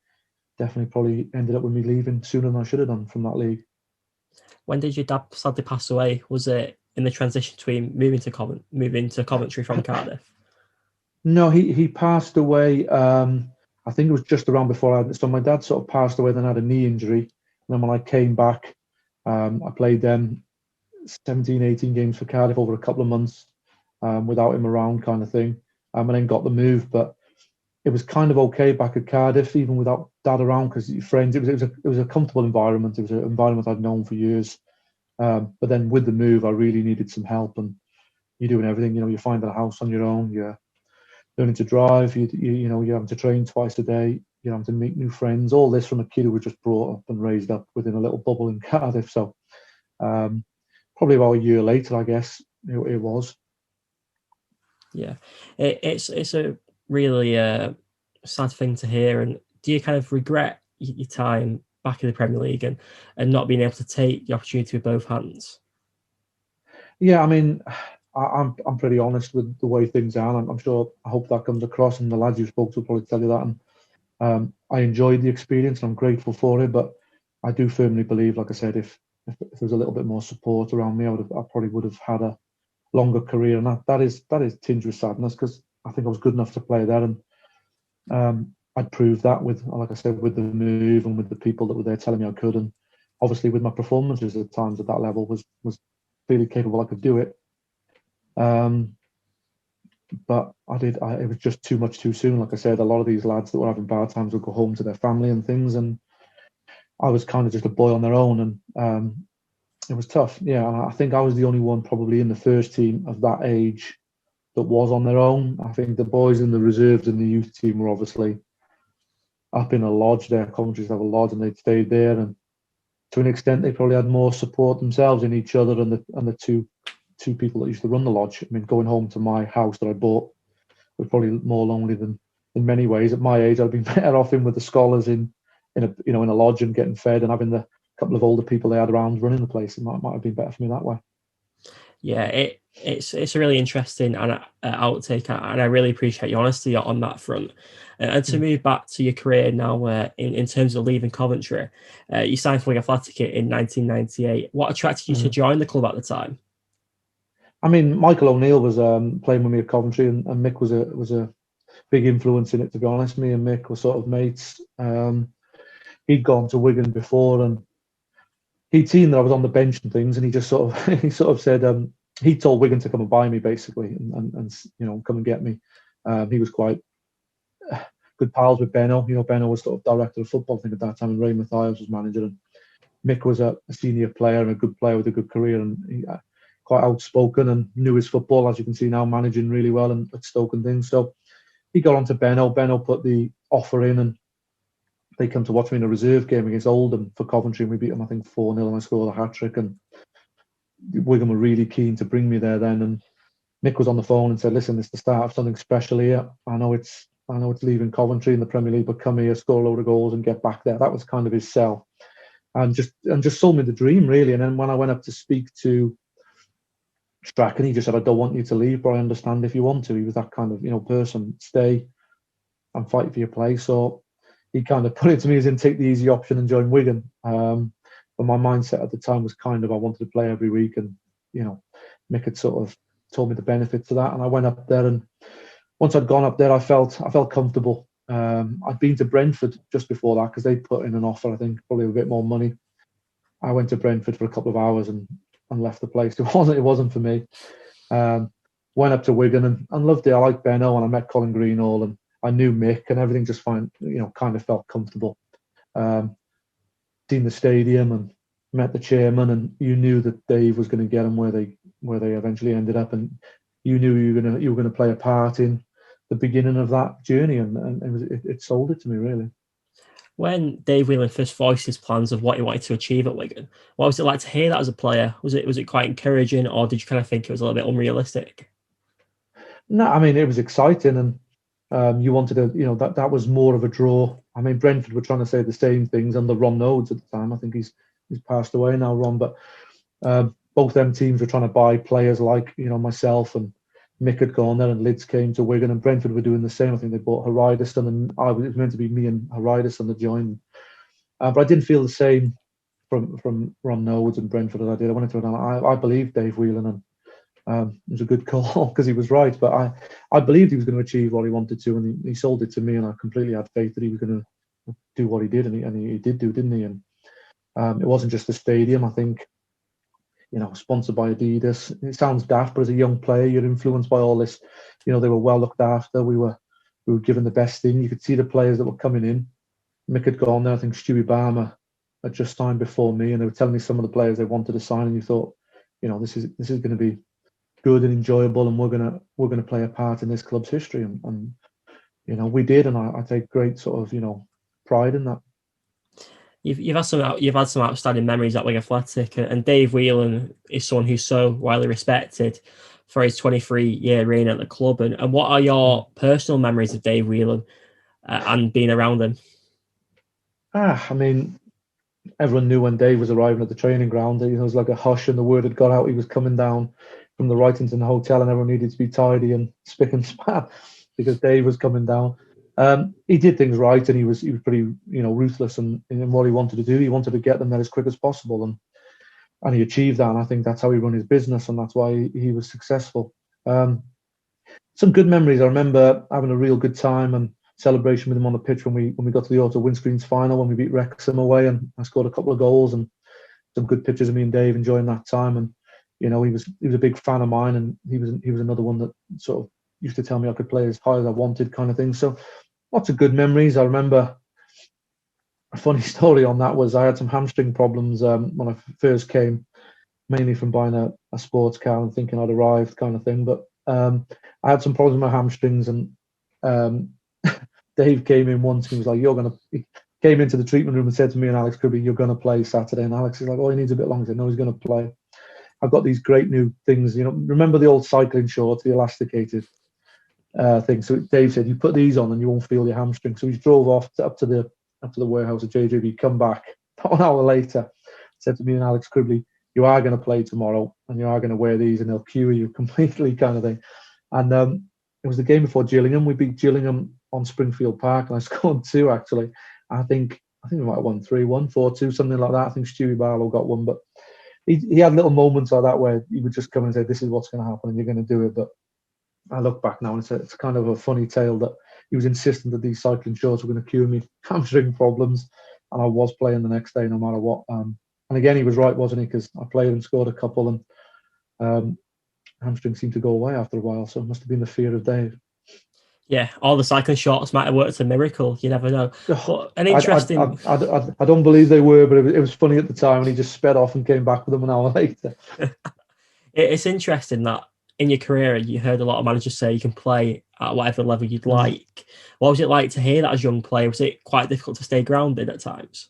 probably ended up with me leaving sooner than I should have done from that league. When did your dad sadly pass away? Was it in the transition between moving to Coventry from Cardiff? No, he passed away. I think it was just around before so my dad sort of passed away, then had a knee injury. And then when I came back, I played them 17, 18 games for Cardiff over a couple of months without him around, kind of thing. And then got the move. But it was kind of okay back at Cardiff, even without dad around, because friends. It was a comfortable environment. It was an environment I'd known for years. But then with the move, I really needed some help. And you're doing everything. You're finding a house on your own. You're learning to drive. You're having to train twice a day. You're having to meet new friends. All this from a kid who was just brought up and raised up within a little bubble in Cardiff. So probably about a year later, I guess it was. Yeah, it's a really sad thing to hear. And do you kind of regret your time back in the Premier League and not being able to take the opportunity with both hands? Yeah, I mean, I'm pretty honest with the way things are. And I'm sure, I hope that comes across, and the lads you spoke to will probably tell you that. And I enjoyed the experience, and I'm grateful for it. But I do firmly believe, like I said, if there was a little bit more support around me, I probably would have had a longer career. And that is tinged with sadness, because I think I was good enough to play there, and I'd proved that with, like I said, with the move and with the people that were there telling me I could, and obviously with my performances at times at that level was clearly capable. I could do it. But it was just too much too soon. Like I said, a lot of these lads that were having bad times would go home to their family and things, and I was kind of just a boy on their own, and it was tough. Yeah, and I think I was the only one probably in the first team of that age that was on their own. I think the boys in the reserves and the youth team were obviously up in a lodge there. Coventry used to have a lodge, and they'd stayed there, and to an extent they probably had more support themselves in each other and the two people that used to run the lodge. I mean, going home to my house that I bought was probably more lonely than in many ways. At my age, I'd been better off in with the scholars in a lodge and getting fed, and having the couple of older people they had around running the place. It might have been better for me that way. Yeah, it's a really interesting and outtake, and I really appreciate your honesty on that front. And to move back to your career now, in terms of leaving Coventry, you signed for Wigan Athletic in 1998. What attracted you to join the club at the time? I mean, Michael O'Neill was playing with me at Coventry, and Mick was a big influence in it, to be honest. Me and Mick were sort of mates. He'd gone to Wigan before, and he'd seen that I was on the bench and things, and he just sort of said he told Wigan to come and buy me, basically, and come and get me. He was quite good pals with Benno. Benno was sort of director of football, I think, at that time, and Ray Mathias was manager. And Mick was a senior player and a good player with a good career, and he, quite outspoken and knew his football, as you can see now, managing really well and at Stoke and things. So he got on to Benno. Benno put the offer in, and they come to watch me in a reserve game against Oldham for Coventry, and we beat them, I think, 4-0, and I scored a hat-trick. And Wigan were really keen to bring me there then. And Mick was on the phone and said, "Listen, it's the start of something special here. I know it's leaving Coventry in the Premier League, but come here, score a load of goals and get back there." That was kind of his sell, and just sold me the dream, really. And then when I went up to speak to Strachan, he just said, "I don't want you to leave, but I understand if you want to." He was that kind of person. Stay and fight for your place. So he kind of put it to me as in, take the easy option and join Wigan. But my mindset at the time was kind of, I wanted to play every week, and Mick had sort of told me the benefits of that. And I went up there, and once I'd gone up there, I felt comfortable. I'd been to Brentford just before that, because they put in an offer, I think, probably a bit more money. I went to Brentford for a couple of hours and left the place. It wasn't for me. Went up to Wigan and loved it. I liked Benno, and I met Colin Greenall, and I knew Mick, and everything just kind of felt comfortable. Seen the stadium and met the chairman, and you knew that Dave was going to get them where they eventually ended up, and you knew you were going to play a part in the beginning of that journey, and it sold it to me, really. When Dave Whelan first voiced his plans of what he wanted to achieve at Wigan, what was it like to hear that as a player? Was it quite encouraging, or did you kind of think it was a little bit unrealistic? No, I mean, it was exciting, and you wanted to, that was more of a draw. I mean, Brentford were trying to say the same things under Ron Nodes at the time. I think he's passed away now, Ron, but both them teams were trying to buy players like, myself, and Mick had gone there, and Lids came to Wigan, and Brentford were doing the same. I think they bought Horideston, and it was meant to be me and Horideston that joined. But I didn't feel the same from Ron Nodes and Brentford as I did. I wanted to. I believed Dave Whelan, and it was a good call because he was right. But I believed he was going to achieve what he wanted to, and he sold it to me, and I completely had faith that he was going to do what he did, and he did do, didn't he? And it wasn't just the stadium. I think, sponsored by Adidas. It sounds daft, but as a young player, you're influenced by all this. They were well looked after. We were given the best thing. You could see the players that were coming in. Mick had gone there. I think Stewie Barmer had just signed before me, and they were telling me some of the players they wanted to sign, and you thought, this is going to be good and enjoyable, and we're going to play a part in this club's history, and we did, and I take great sort of pride in that. You've had some outstanding memories at Wigan Athletic, and Dave Whelan is someone who's so widely respected for his 23-year reign at the club. And what are your personal memories of Dave Whelan and being around him? I mean, everyone knew when Dave was arriving at the training ground. There was like a hush, and the word had got out he was coming down from the Wrightington Hotel, and everyone needed to be tidy and spick and span because Dave was coming down. He did things right, and he was pretty ruthless in what he wanted to do. He wanted to get them there as quick as possible, and he achieved that. And I think that's how he run his business, and that's why he was successful. Some good memories. I remember having a real good time and celebration with him on the pitch when we got to the Auto Windscreens final, when we beat Wrexham away, and I scored a couple of goals, and some good pictures of me and Dave enjoying that time. And he was a big fan of mine, and he was another one that sort of used to tell me I could play as high as I wanted, kind of thing. So lots of good memories. I remember a funny story on that was I had some hamstring problems when I first came, mainly from buying a sports car and thinking I'd arrived, kind of thing. But I had some problems with my hamstrings, and Dave came in once and he was like, he came into the treatment room and said to me and Alex Kirby, "You're going to play Saturday." And Alex is like, "Oh, he needs a bit longer." I said, "No, he's going to play. I've got these great new things. Remember the old cycling shorts, the elasticated thing?" So Dave said, "You put these on and you won't feel your hamstring." So he drove off up to the warehouse at JJB, come back about an hour later, said to me and Alex Quigley, "You are going to play tomorrow and you are going to wear these and they'll cure you completely," kind of thing. And it was the game before Gillingham. We beat Gillingham on Springfield Park, and I scored 2 actually. I think we might have won 3-1, 4-2, something like that. I think Stewie Barlow got one, but he had little moments like that where he would just come and say, "This is what's going to happen and you're going to do it." But I look back now and it's kind of a funny tale that he was insistent that these cycling shorts were going to cure me hamstring problems, and I was playing the next day no matter what. And again, he was right, wasn't he? Because I played and scored a couple, and hamstrings seemed to go away after a while. So it must have been the fear of Dave. Yeah, all the cycling shorts might have worked a miracle. You never know. But an interesting. I don't believe they were, but it was funny at the time, and he just sped off and came back with them an hour later. It's interesting that in your career you heard a lot of managers say you can play at whatever level you'd like. What was it like to hear that as a young player? Was it quite difficult to stay grounded at times?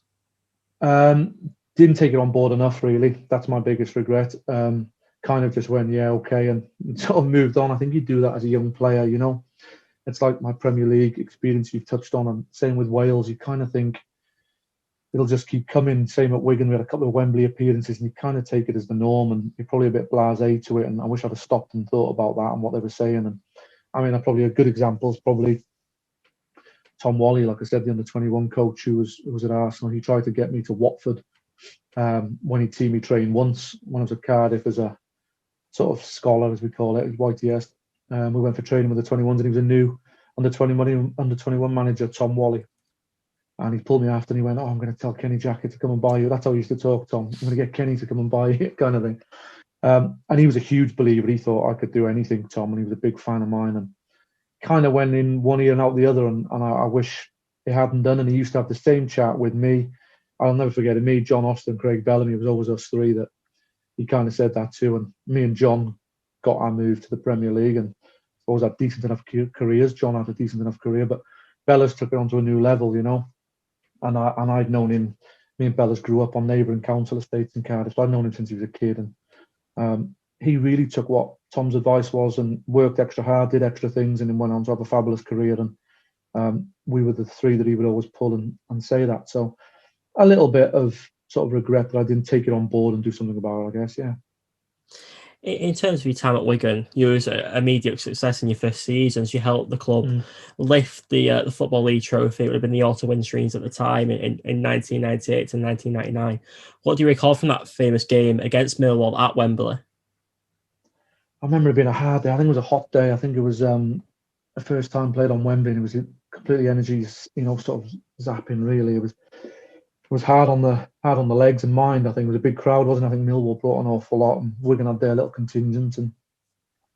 Didn't take it on board enough, really. That's my biggest regret. Kind of just went, yeah, okay, and sort of moved on. I think you do that as a young player, It's like my Premier League experience you've touched on, and same with Wales. You kind of think it'll just keep coming. Same at Wigan, we had a couple of Wembley appearances, and you kind of take it as the norm, and you're probably a bit blasé to it. And I wish I'd have stopped and thought about that and what they were saying. And I mean, probably a good example is probably Tom Wally, like I said, the under-21 coach who was at Arsenal. He tried to get me to Watford when he'd seen me train once when I was at Cardiff as a sort of scholar, as we call it, YTS. We went for training with the 21s, and he was a new under-21 manager, Tom Wally. And he pulled me after and he went, "Oh, I'm going to tell Kenny Jackett to come and buy you." That's how he used to talk, Tom. "I'm going to get Kenny to come and buy you," kind of thing. And he was a huge believer. He thought I could do anything, Tom, and he was a big fan of mine. And kind of went in one ear and out the other, and I wish he hadn't done. And he used to have the same chat with me. I'll never forget it. Me, John Austin, Craig Bellamy. It was always us three that he kind of said that to. And me and John got our move to the Premier League and always had decent enough careers. John had a decent enough career, but Bellas took it onto a new level, And I'd known him. Me and Bellas grew up on neighbouring council estates in Cardiff. So I'd known him since he was a kid, and he really took what Tom's advice was and worked extra hard, did extra things, and then went on to have a fabulous career. And we were the three that he would always pull and say that. So a little bit of sort of regret that I didn't take it on board and do something about it, I guess. Yeah. In terms of your time at Wigan, you was an immediate success in your first seasons. You helped the club lift the Football League trophy. It would have been the Auto Windscreens at the time in 1998 to 1999. What do you recall from that famous game against Millwall at Wembley? I remember it being a hard day. I think it was a hot day. I think it was the first time played on Wembley, and it was completely energy, sort of zapping. Really, it was hard on the legs and mind. I think it was a big crowd, wasn't it? I think Millwall brought an awful lot, and Wigan had their little contingent. And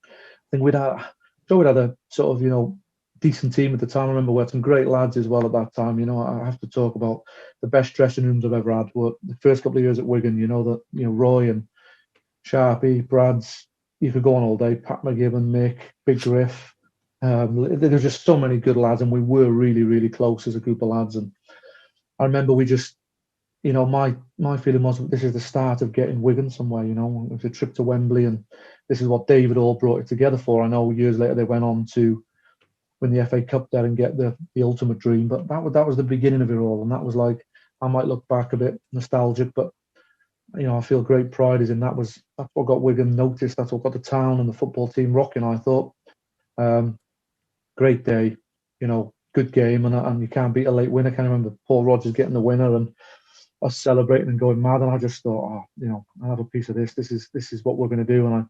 I think we'd had a sort of decent team at the time. I remember we had some great lads as well at that time. I have to talk about the best dressing rooms I've ever had. Were the first couple of years at Wigan. Roy and Sharpie, Brad's. You could go on all day. Pat McGibbon, Mick, Big Griff. There's just so many good lads, and we were really, really close as a group of lads. And I remember we just, my feeling was this is the start of getting Wigan somewhere. It was a trip to Wembley, and this is what David all brought it together for. I know years later they went on to win the FA Cup there and get the ultimate dream, but that was the beginning of it all, and that was like I might look back a bit nostalgic, but I feel great pride is in that's what got Wigan noticed. That's what got the town and the football team rocking. I thought, great day, good game, and you can't beat a late winner. I can remember Paul Rodgers getting the winner and us celebrating and going mad. And I just thought, I'll have a piece of this. This is what we're going to do, and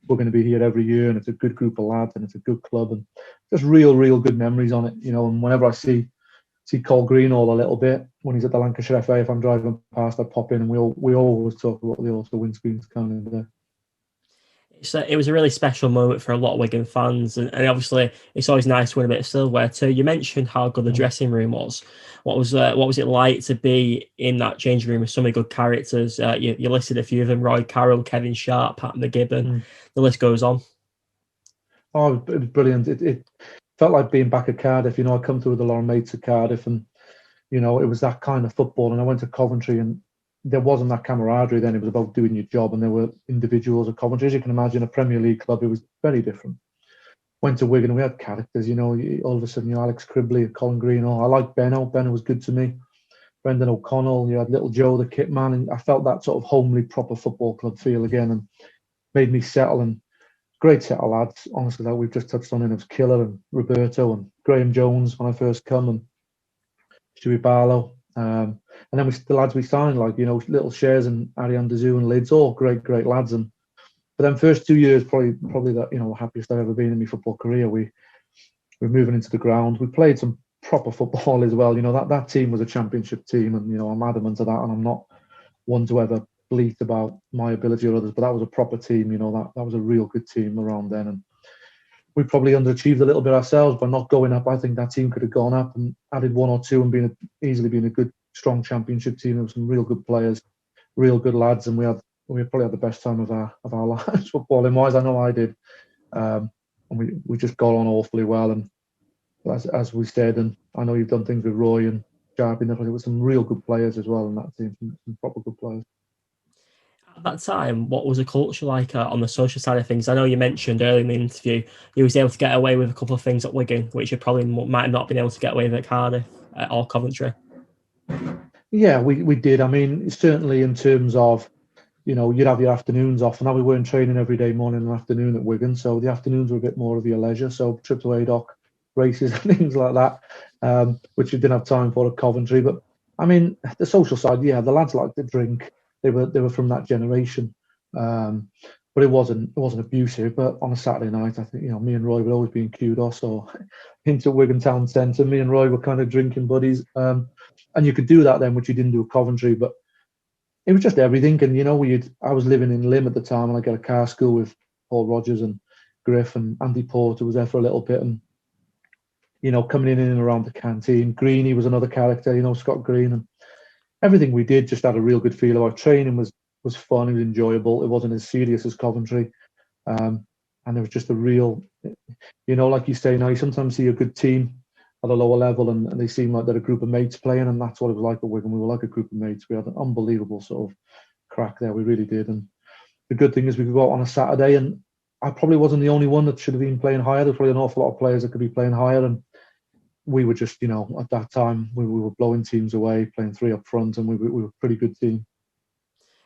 we're going to be here every year. And it's a good group of lads, and it's a good club, and just real good memories on it. And whenever I see Cole Greenall a little bit when he's at the Lancashire FA, if I'm driving past, I pop in, and we always talk about the also windscreens kind of there. It was a really special moment for a lot of Wigan fans, and obviously it's always nice to win a bit of silverware too. You mentioned how good the dressing room was. What was it like to be in that changing room with so many good characters? You listed a few of them: Roy Carroll, Kevin Sharp, Pat McGibbon. The list goes on. Oh, it was brilliant. It felt like being back at Cardiff. I come through with a lot of mates at Cardiff, and it was that kind of football. And I went to Coventry, and there wasn't that camaraderie then. It was about doing your job, and there were individuals at Coventry. As you can imagine, a Premier League club, it was very different. Went to Wigan, and we had characters, all of a sudden, Alex Cribley, Colin Greenall. I liked Benno. Benno was good to me. Brendan O'Connell, you had Little Joe, the kit man, and I felt that sort of homely, proper football club feel again, and made me settle. And great set of lads, honestly, that we've just touched on. And it was Killer and Roberto and Graham Jones when I first come, and Stewie Barlow. And then the lads we signed, like, Little Shares and Ariane Dazoo and Lids, all great lads. And for them first 2 years, probably that, the happiest I've ever been in my football career. We're moving into the ground. We played some proper football as well. That team was a championship team, and, I'm adamant of that, and I'm not one to ever bleat about my ability or others, but that was a proper team. That was a real good team around then. And we probably underachieved a little bit ourselves by not going up. I think that team could have gone up and added one or two and easily been a good, strong championship team. There were some real good players, real good lads, and we probably had the best time of our lives footballing wise. I know I did, and we just got on awfully well. And as we said, and I know you've done things with Roy and Sharp, there were some real good players as well in that team, some proper good players. At that time, what was the culture like on the social side of things? I know you mentioned earlier in the interview you was able to get away with a couple of things at Wigan, which you probably might have not been able to get away with at Cardiff or Coventry. Yeah, we did. I mean, certainly in terms of, you'd have your afternoons off. Now we weren't training every day, morning and afternoon at Wigan, so the afternoons were a bit more of your leisure. So trips to ADOC, races and things like that, which you didn't have time for at Coventry. But I mean, the social side, yeah, the lads liked to drink. They were from that generation, but it wasn't abusive. But on a Saturday night, I think me and Roy would always be in Kudos or into Wigan Town Centre. Me and Roy were kind of drinking buddies, and you could do that then, which you didn't do at Coventry. But it was just everything. And I was living in Lim at the time, and I got a car school with Paul Rodgers and Griff, and Andy Porter was there for a little bit, and coming in and around the canteen. Greeny was another character, Scott Green, and everything we did just had a real good feel about. Training was fun, it was enjoyable. It wasn't as serious as Coventry. And there was just a real, like you say now, you sometimes see a good team at a lower level and they seem like they're a group of mates playing, and that's what it was like at Wigan. We were like a group of mates. We had an unbelievable sort of crack there. We really did. And the good thing is we could go out on a Saturday, and I probably wasn't the only one that should have been playing higher. There's probably an awful lot of players that could be playing higher, and we were just, at that time, we were blowing teams away, playing three up front, and we were a pretty good team.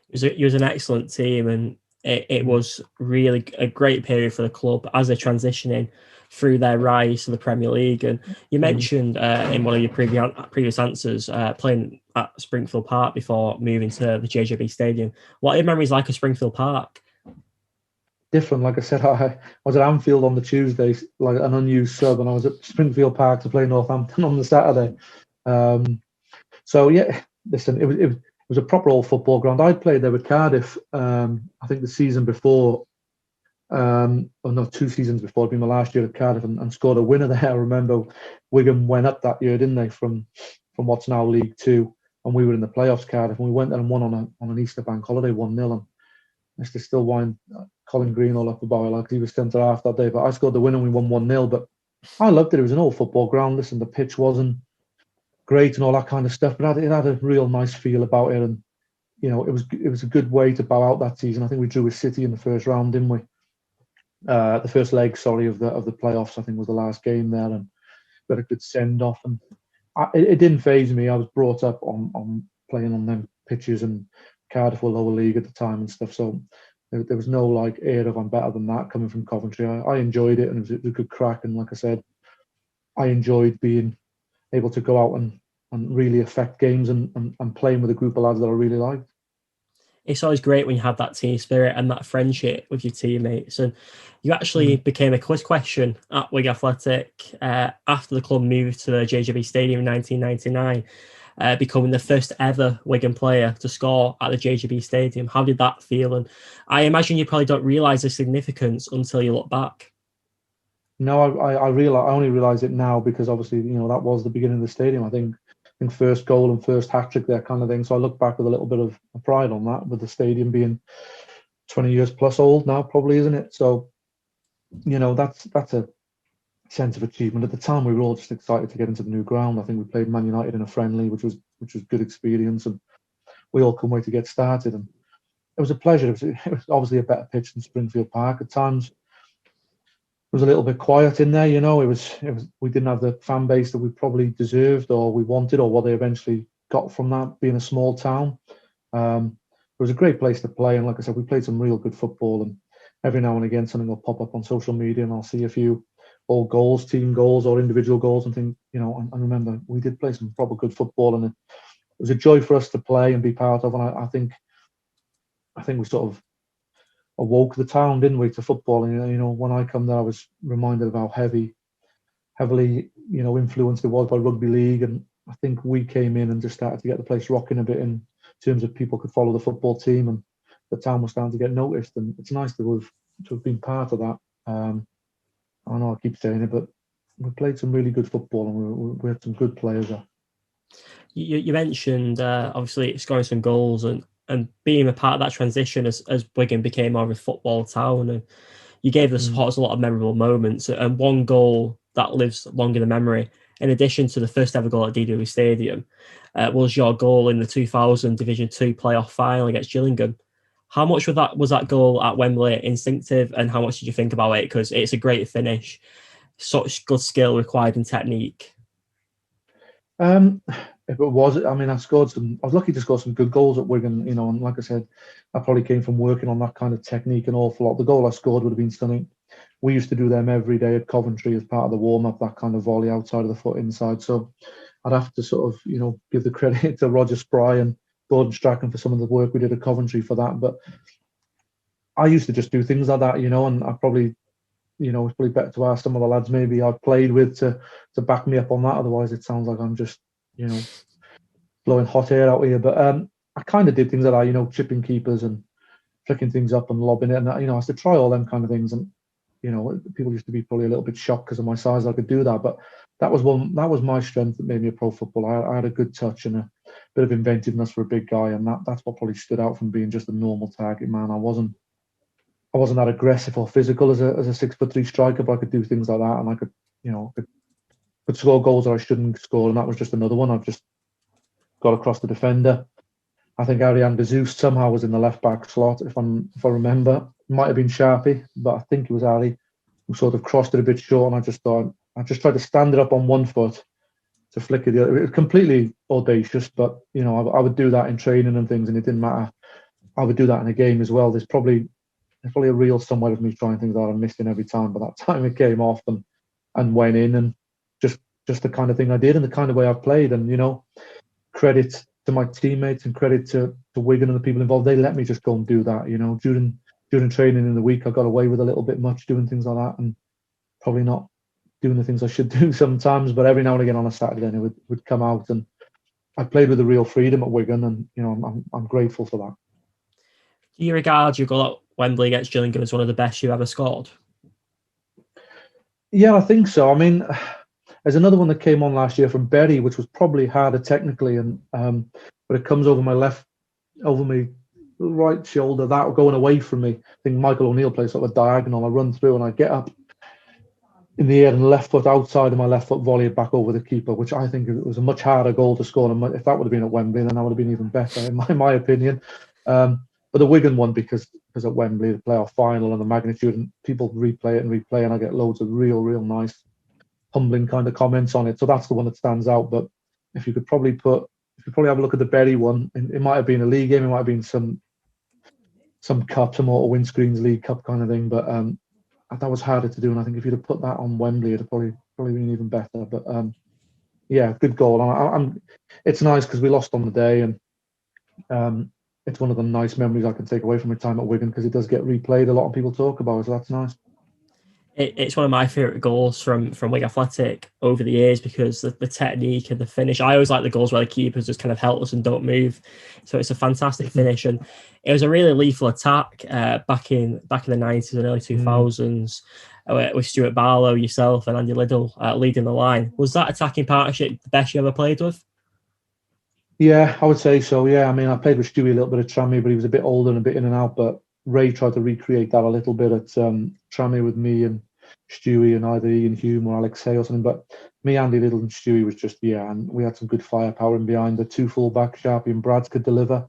It was an excellent team, and it was really a great period for the club as they're transitioning through their rise to the Premier League. And you mentioned in one of your previous answers playing at Springfield Park before moving to the JJB Stadium. What are your memories like of Springfield Park? Different. Like I said, I was at Anfield on the Tuesday, like an unused sub, and I was at Springfield Park to play Northampton on the Saturday. So yeah, listen, it was a proper old football ground. I'd played there with Cardiff, I think the season before, or no, 2 seasons before. It'd been my last year at Cardiff, and scored a winner there. I remember Wigan went up that year, didn't they, from what's now League Two, and we were in the playoffs, Cardiff, and we went there and won on an Easter bank holiday, 1-0, and I used to still wind Colin Green all up about it, like he was centre half that day. But I scored the winner and we won 1-0. But I loved it. It was an old football ground. Listen, the pitch wasn't great and all that kind of stuff, but it had a real nice feel about it. And it was a good way to bow out that season. I think we drew with City in the first round, didn't we? The first leg, of the playoffs. I think was the last game there, and we had a good send off. And it didn't faze me. I was brought up on playing on them pitches, and Cardiff were lower league at the time and stuff. So there was no like air of I'm better than that coming from Coventry. I enjoyed it, and it was a good crack. And like I said, I enjoyed being able to go out and really affect games and playing with a group of lads that I really liked. It's always great when you have that team spirit and that friendship with your teammates. And you actually became a quiz question at Wigan Athletic after the club moved to the JJB Stadium in 1999, becoming the first ever Wigan player to score at the JJB Stadium. How did that feel? And I imagine you probably don't realise the significance until you look back. No, I only realise it now because obviously, that was the beginning of the stadium. I think first goal and first hat-trick there kind of thing. So I look back with a little bit of pride on that, with the stadium being 20 years plus old now, probably, isn't it? So, that's a sense of achievement. At the time, we were all just excited to get into the new ground. I think we played Man United in a friendly, which was good experience, and we all couldn't wait to get started. And it was a pleasure. It was obviously a better pitch than Springfield Park at times. It was a little bit quiet in there, it was we didn't have the fan base that we probably deserved or we wanted, or what they eventually got from that, being a small town. It was a great place to play, and like I said, we played some real good football, and every now and again something will pop up on social media and I'll see a few old goals, team goals or individual goals, and think, and remember we did play some proper good football, and it was a joy for us to play and be part of. And I think we sort of awoke the town, didn't we, to football. And when I come there, I was reminded of how heavily influenced it was by rugby league, and I think we came in and just started to get the place rocking a bit in terms of people could follow the football team, and the town was starting to get noticed. And it's nice to have been part of that. I know I keep saying it, but we played some really good football, and we had some good players there. You mentioned obviously scoring some goals and being a part of that transition as Wigan became more of a football town, and you gave the supporters a lot of memorable moments, and one goal that lives longer in memory, in addition to the first ever goal at DW Stadium, was your goal in the 2000 Division 2 playoff final against Gillingham. How much was that goal at Wembley instinctive, and how much did you think about it? Because it's a great finish, such good skill required in technique. If it was, I was lucky to score some good goals at Wigan, and like I said, I probably came from working on that kind of technique an awful lot. The goal I scored would have been stunning. We used to do them every day at Coventry as part of the warm-up, that kind of volley outside of the foot inside. So I'd have to sort of, give the credit to Roger Spry and Gordon Strachan for some of the work we did at Coventry for that. But I used to just do things like that, and I probably, it's probably better to ask some of the lads maybe I've played with to back me up on that. Otherwise, it sounds like I'm just, blowing hot air out here. But I kind of did things like that, chipping keepers and flicking things up and lobbing it. And, I used to try all them kind of things. And, people used to be probably a little bit shocked because of my size. I could do that. But that was my strength that made me a pro footballer. I had a good touch and a bit of inventiveness for a big guy. And that's what probably stood out from being just a normal target man. I wasn't that aggressive or physical as a 6'3" striker, but I could do things like that, and I could, could score goals that I shouldn't score, and that was just another one. I've just got across the defender. I think Ariane Bezous somehow was in the left back slot, if I remember. It might have been Sharpie, but I think it was Ali who sort of crossed it a bit short, and I just tried to stand it up on one foot to flick it the other. It was completely audacious, but I would do that in training and things, and it didn't matter. I would do that in a game as well. There's probably a reel somewhere of me trying things out and missing every time, but that time it came off and went in, and just the kind of thing I did and the kind of way I've played. And credit to my teammates and credit to Wigan and the people involved. They let me just go and do that. During training in the week, I got away with a little bit much doing things like that, and probably not doing the things I should do sometimes. But every now and again on a Saturday, it would come out, and I played with a real freedom at Wigan, and I'm grateful for that. Do you regard your goal at Wembley against Gillingham as one of the best you ever scored? Yeah, I think so. I mean, there's another one that came on last year from Berry, which was probably harder technically, and but it comes over my right shoulder, that going away from me. I think Michael O'Neill plays sort of a diagonal. I run through and I get up in the air and left foot outside of my left foot volley it back over the keeper, which I think it was a much harder goal to score. And if that would have been at Wembley, then that would have been even better, in my opinion. But the Wigan one, because at Wembley, the playoff final and the magnitude, and people replay it, and I get loads of real nice, humbling kind of comments on it. So that's the one that stands out. But if you if you probably have a look at the Bury one, it might have been a league game, it might have been some cup, some auto windscreens league cup kind of thing, but that was harder to do. And I think if you'd have put that on Wembley, it'd probably been even better. But yeah, good goal. And it's nice because we lost on the day, and it's one of the nice memories I can take away from my time at Wigan because it does get replayed. A lot of people talk about it, so that's nice. It's one of my favourite goals from Wigan Athletic over the years because the technique and the finish. I always like the goals where the keepers just kind of helpless and don't move. So it's a fantastic finish, and it was a really lethal attack back in the 90s and early 2000s with Stuart Barlow, yourself, and Andy Liddell leading the line. Was that attacking partnership the best you ever played with? Yeah, I would say so. Yeah, I mean, I played with Stewie a little bit at Tranmere, but he was a bit older and a bit in and out. But Ray tried to recreate that a little bit at Tranmere with me and Stewie and either Ian Hume or Alex Hay or something. But me, Andy Liddell and Stewie was just, and we had some good firepower in behind. The two full-backs, Sharpie and Brads, could deliver.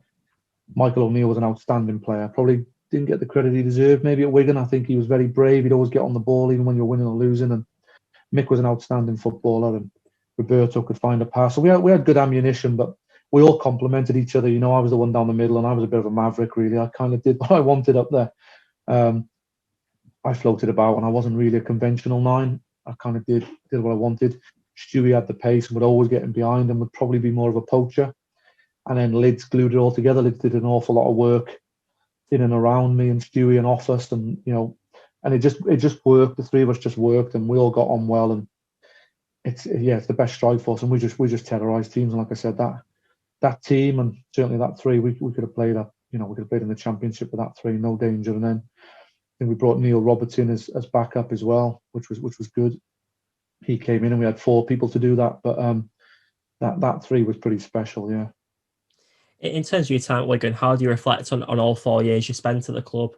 Michael O'Neill was an outstanding player. Probably didn't get the credit he deserved maybe at Wigan. I think he was very brave. He'd always get on the ball even when you're winning or losing. And Mick was an outstanding footballer, and Roberto could find a pass. So we had good ammunition, but we all complemented each other. I was the one down the middle, and I was a bit of a maverick, really. I kind of did what I wanted up there. I floated about, and I wasn't really a conventional 9. I kind of did what I wanted. Stewie had the pace and would always get in behind and would probably be more of a poacher. And then Lids glued it all together. Lids did an awful lot of work in and around me and Stewie and off us, and and it just worked. The three of us just worked, and we all got on well. And it's the best strike force, and we just terrorised teams. And like I said, that team and certainly that 3, we could have played we could have played in the Championship with that 3, no danger. And then I think we brought Neil Roberts in as backup as well, which was good. He came in and we had 4 people to do that, but that 3 was pretty special. Yeah. In terms of your time at Wigan, how do you reflect on all 4 years you spent at the club?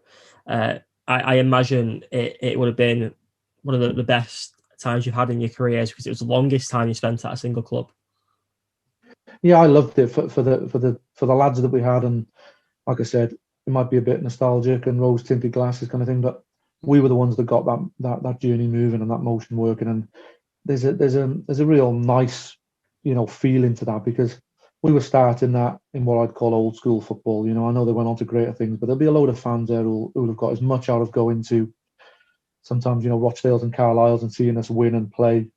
I imagine it would have been one of the best times you've had in your careers because it was the longest time you spent at a single club. Yeah, I loved it for the lads that we had, and like I said, it might be a bit nostalgic and rose tinted glasses kind of thing, but we were the ones that got that journey moving and that motion working. And there's a real nice feeling to that because we were starting that in what I'd call old school football. I know they went on to greater things, but there'll be a load of fans there who'll have got as much out of going to sometimes Rochdales and Carlisles and seeing us win and play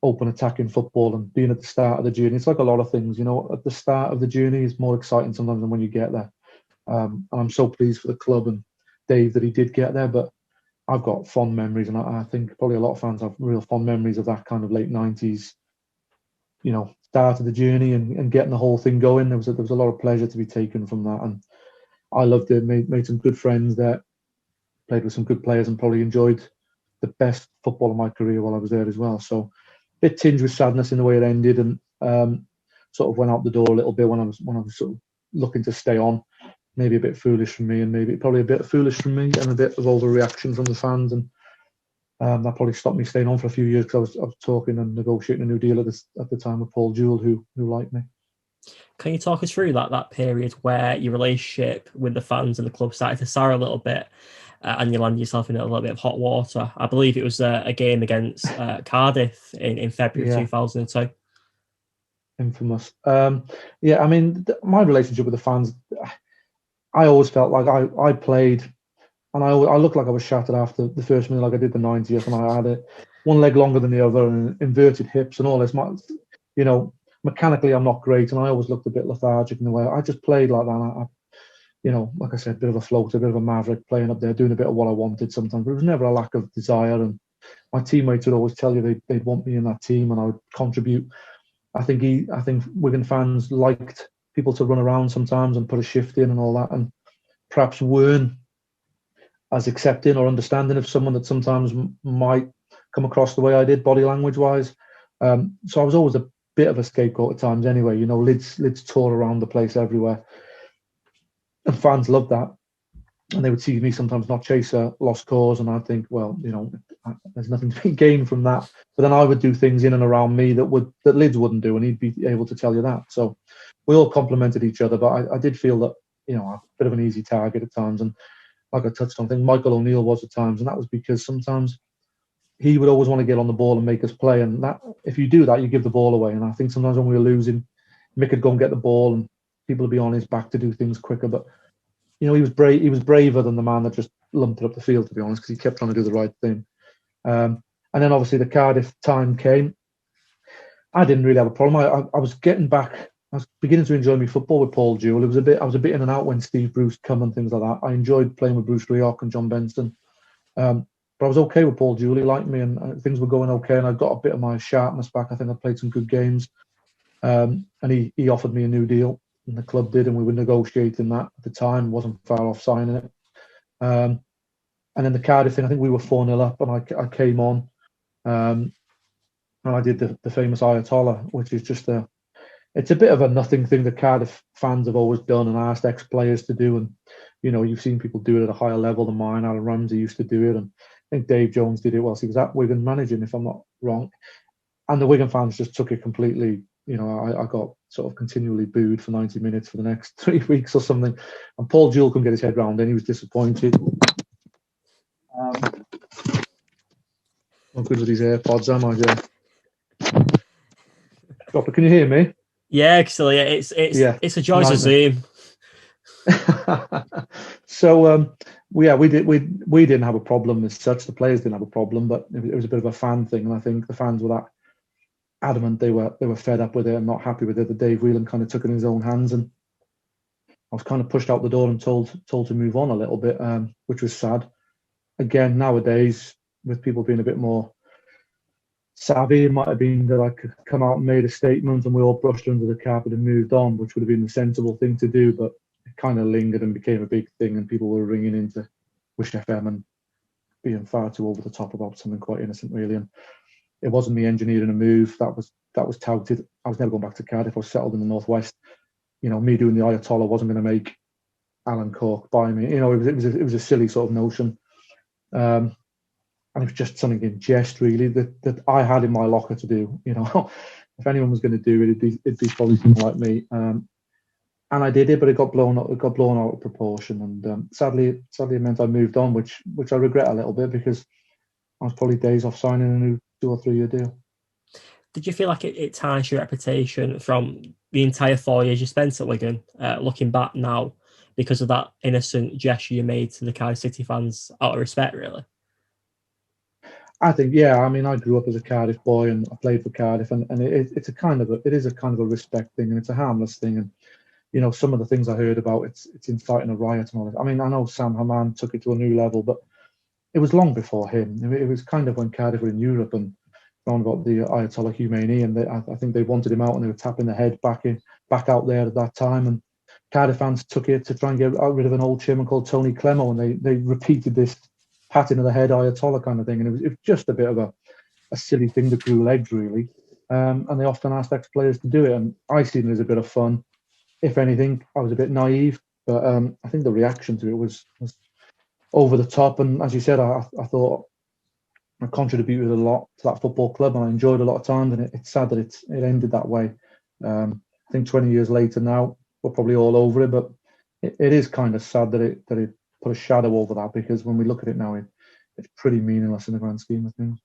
open attacking football and being at the start of the journey. It's like a lot of things, at the start of the journey is more exciting sometimes than when you get there. And I'm so pleased for the club and Dave that he did get there, but I've got fond memories, and I think probably a lot of fans have real fond memories of that kind of late 90s, start of the journey and getting the whole thing going. There was a lot of pleasure to be taken from that, and I loved it. Made some good friends there, played with some good players, and probably enjoyed the best football of my career while I was there as well. So a bit tinged with sadness in the way it ended, and sort of went out the door a little bit when I was sort of looking to stay on. Maybe a bit foolish from me, and probably a bit foolish from me, and a bit of overreaction from the fans, and that probably stopped me staying on for a few years because I was talking and negotiating a new deal at the time with Paul Jewell, who liked me. Can you talk us through that period where your relationship with the fans and the club started to sour a little bit, and you landed yourself in a little bit of hot water? I believe it was a game against Cardiff in February 2002. Infamous. I mean, my relationship with the fans, I always felt like I played, and I looked like I was shattered after the first minute, like I did the 90th, and I had one leg longer than the other, and inverted hips and all this. Mechanically, I'm not great, and I always looked a bit lethargic in the way. I just played like that. Like I said, a bit of a floater, a bit of a maverick, playing up there, doing a bit of what I wanted sometimes. But there was never a lack of desire, and my teammates would always tell you they'd want me in that team, and I would contribute. I think Wigan fans liked people to run around sometimes and put a shift in and all that, and perhaps weren't as accepting or understanding of someone that sometimes might come across the way I did, body language wise. So I was always a bit of a scapegoat at times anyway. Lids tore around the place everywhere, and fans loved that. And they would see me sometimes not chase a lost cause, and I'd think, well, there's nothing to be gained from that. But then I would do things in and around me that Lids wouldn't do, and he'd be able to tell you that. So we all complemented each other, but I did feel that a bit of an easy target at times. And like I touched on, I think Michael O'Neill was at times, and that was because sometimes he would always want to get on the ball and make us play, and that if you do that, you give the ball away. And I think sometimes when we were losing, Mick would go and get the ball, and people would be on his back to do things quicker. But he was brave. He was braver than the man that just lumped it up the field, to be honest, because he kept trying to do the right thing. And then obviously the Cardiff time came. I didn't really have a problem. I was getting back. I was beginning to enjoy my football with Paul Jewell. I was a bit in and out when Steve Bruce come and things like that. I enjoyed playing with Bruce Rioch and John Benson. But I was okay with Paul Jewell. He liked me, and things were going okay. And I got a bit of my sharpness back. I think I played some good games. And he offered me a new deal, and the club did, and we were negotiating that at the time. Wasn't far off signing it. And then the Cardiff thing, I think we were 4-0 up, and I came on, and I did the famous Ayatollah, which is just it's a bit of a nothing thing that Cardiff fans have always done and asked ex-players to do. And, you've seen people do it at a higher level than mine. Alan Ramsey used to do it, and I think Dave Jones did it whilst he was at Wigan managing, if I'm not wrong. And the Wigan fans just took it completely. I got sort of continually booed for 90 minutes for the next 3 weeks or something. And Paul Jewell couldn't get his head round it. He was disappointed. Not good with these AirPods, am I, Jay? Doctor, can you hear me? Yeah, actually, it's a joy to Zoom. So we didn't have a problem as such. The players didn't have a problem, but it was a bit of a fan thing, and I think the fans were that adamant. They were fed up with it and not happy with it. That Dave Whelan kind of took it in his own hands, and I was kind of pushed out the door and told to move on a little bit, which was sad. Again, nowadays, with people being a bit more savvy, it might have been that I could come out and made a statement and we all brushed under the carpet and moved on, which would have been the sensible thing to do, but it kind of lingered and became a big thing, and people were ringing into Wish FM and being far too over the top about something quite innocent, really. And it wasn't me engineering a move that was touted. I was never going back to Cardiff. I was settled in the Northwest. Me doing the Ayatollah wasn't going to make Alan Cork buy me. It was a silly sort of notion. And it was just something in jest, really, that I had in my locker to do. If anyone was going to do it, it'd be probably someone like me. And I did it, but it got blown out of proportion. And sadly, it meant I moved on, which I regret a little bit, because I was probably days off signing a new 2 or 3 year deal. Did you feel like it tarnished your reputation from the entire 4 years you spent at Wigan, looking back now, because of that innocent gesture you made to the Cardiff City fans out of respect, really? I think, yeah. I mean, I grew up as a Cardiff boy and I played for Cardiff, and it is a kind of a respect thing, and it's a harmless thing. And some of the things I heard about it's inciting a riot and all that. I mean, I know Sam Haman took it to a new level, but it was long before him. It was kind of when Cardiff were in Europe and around about the Ayatollah Khomeini, and I think they wanted him out, and they were tapping their head back out there at that time. And Cardiff fans took it to try and get rid of an old chairman called Tony Clemo, and they repeated this patting of the head Ayatollah kind of thing, and it was just a bit of a silly thing that grew legs, really. And they often asked ex-players to do it, and I seen it as a bit of fun. If anything, I was a bit naive, but I think the reaction to it was over the top. And as you said, I thought I contributed a lot to that football club, and I enjoyed a lot of times. And it's sad that it ended that way. I think 20 years later now, we're probably all over it, but it is kind of sad that it put a shadow over that, because when we look at it now, it's pretty meaningless in the grand scheme of things.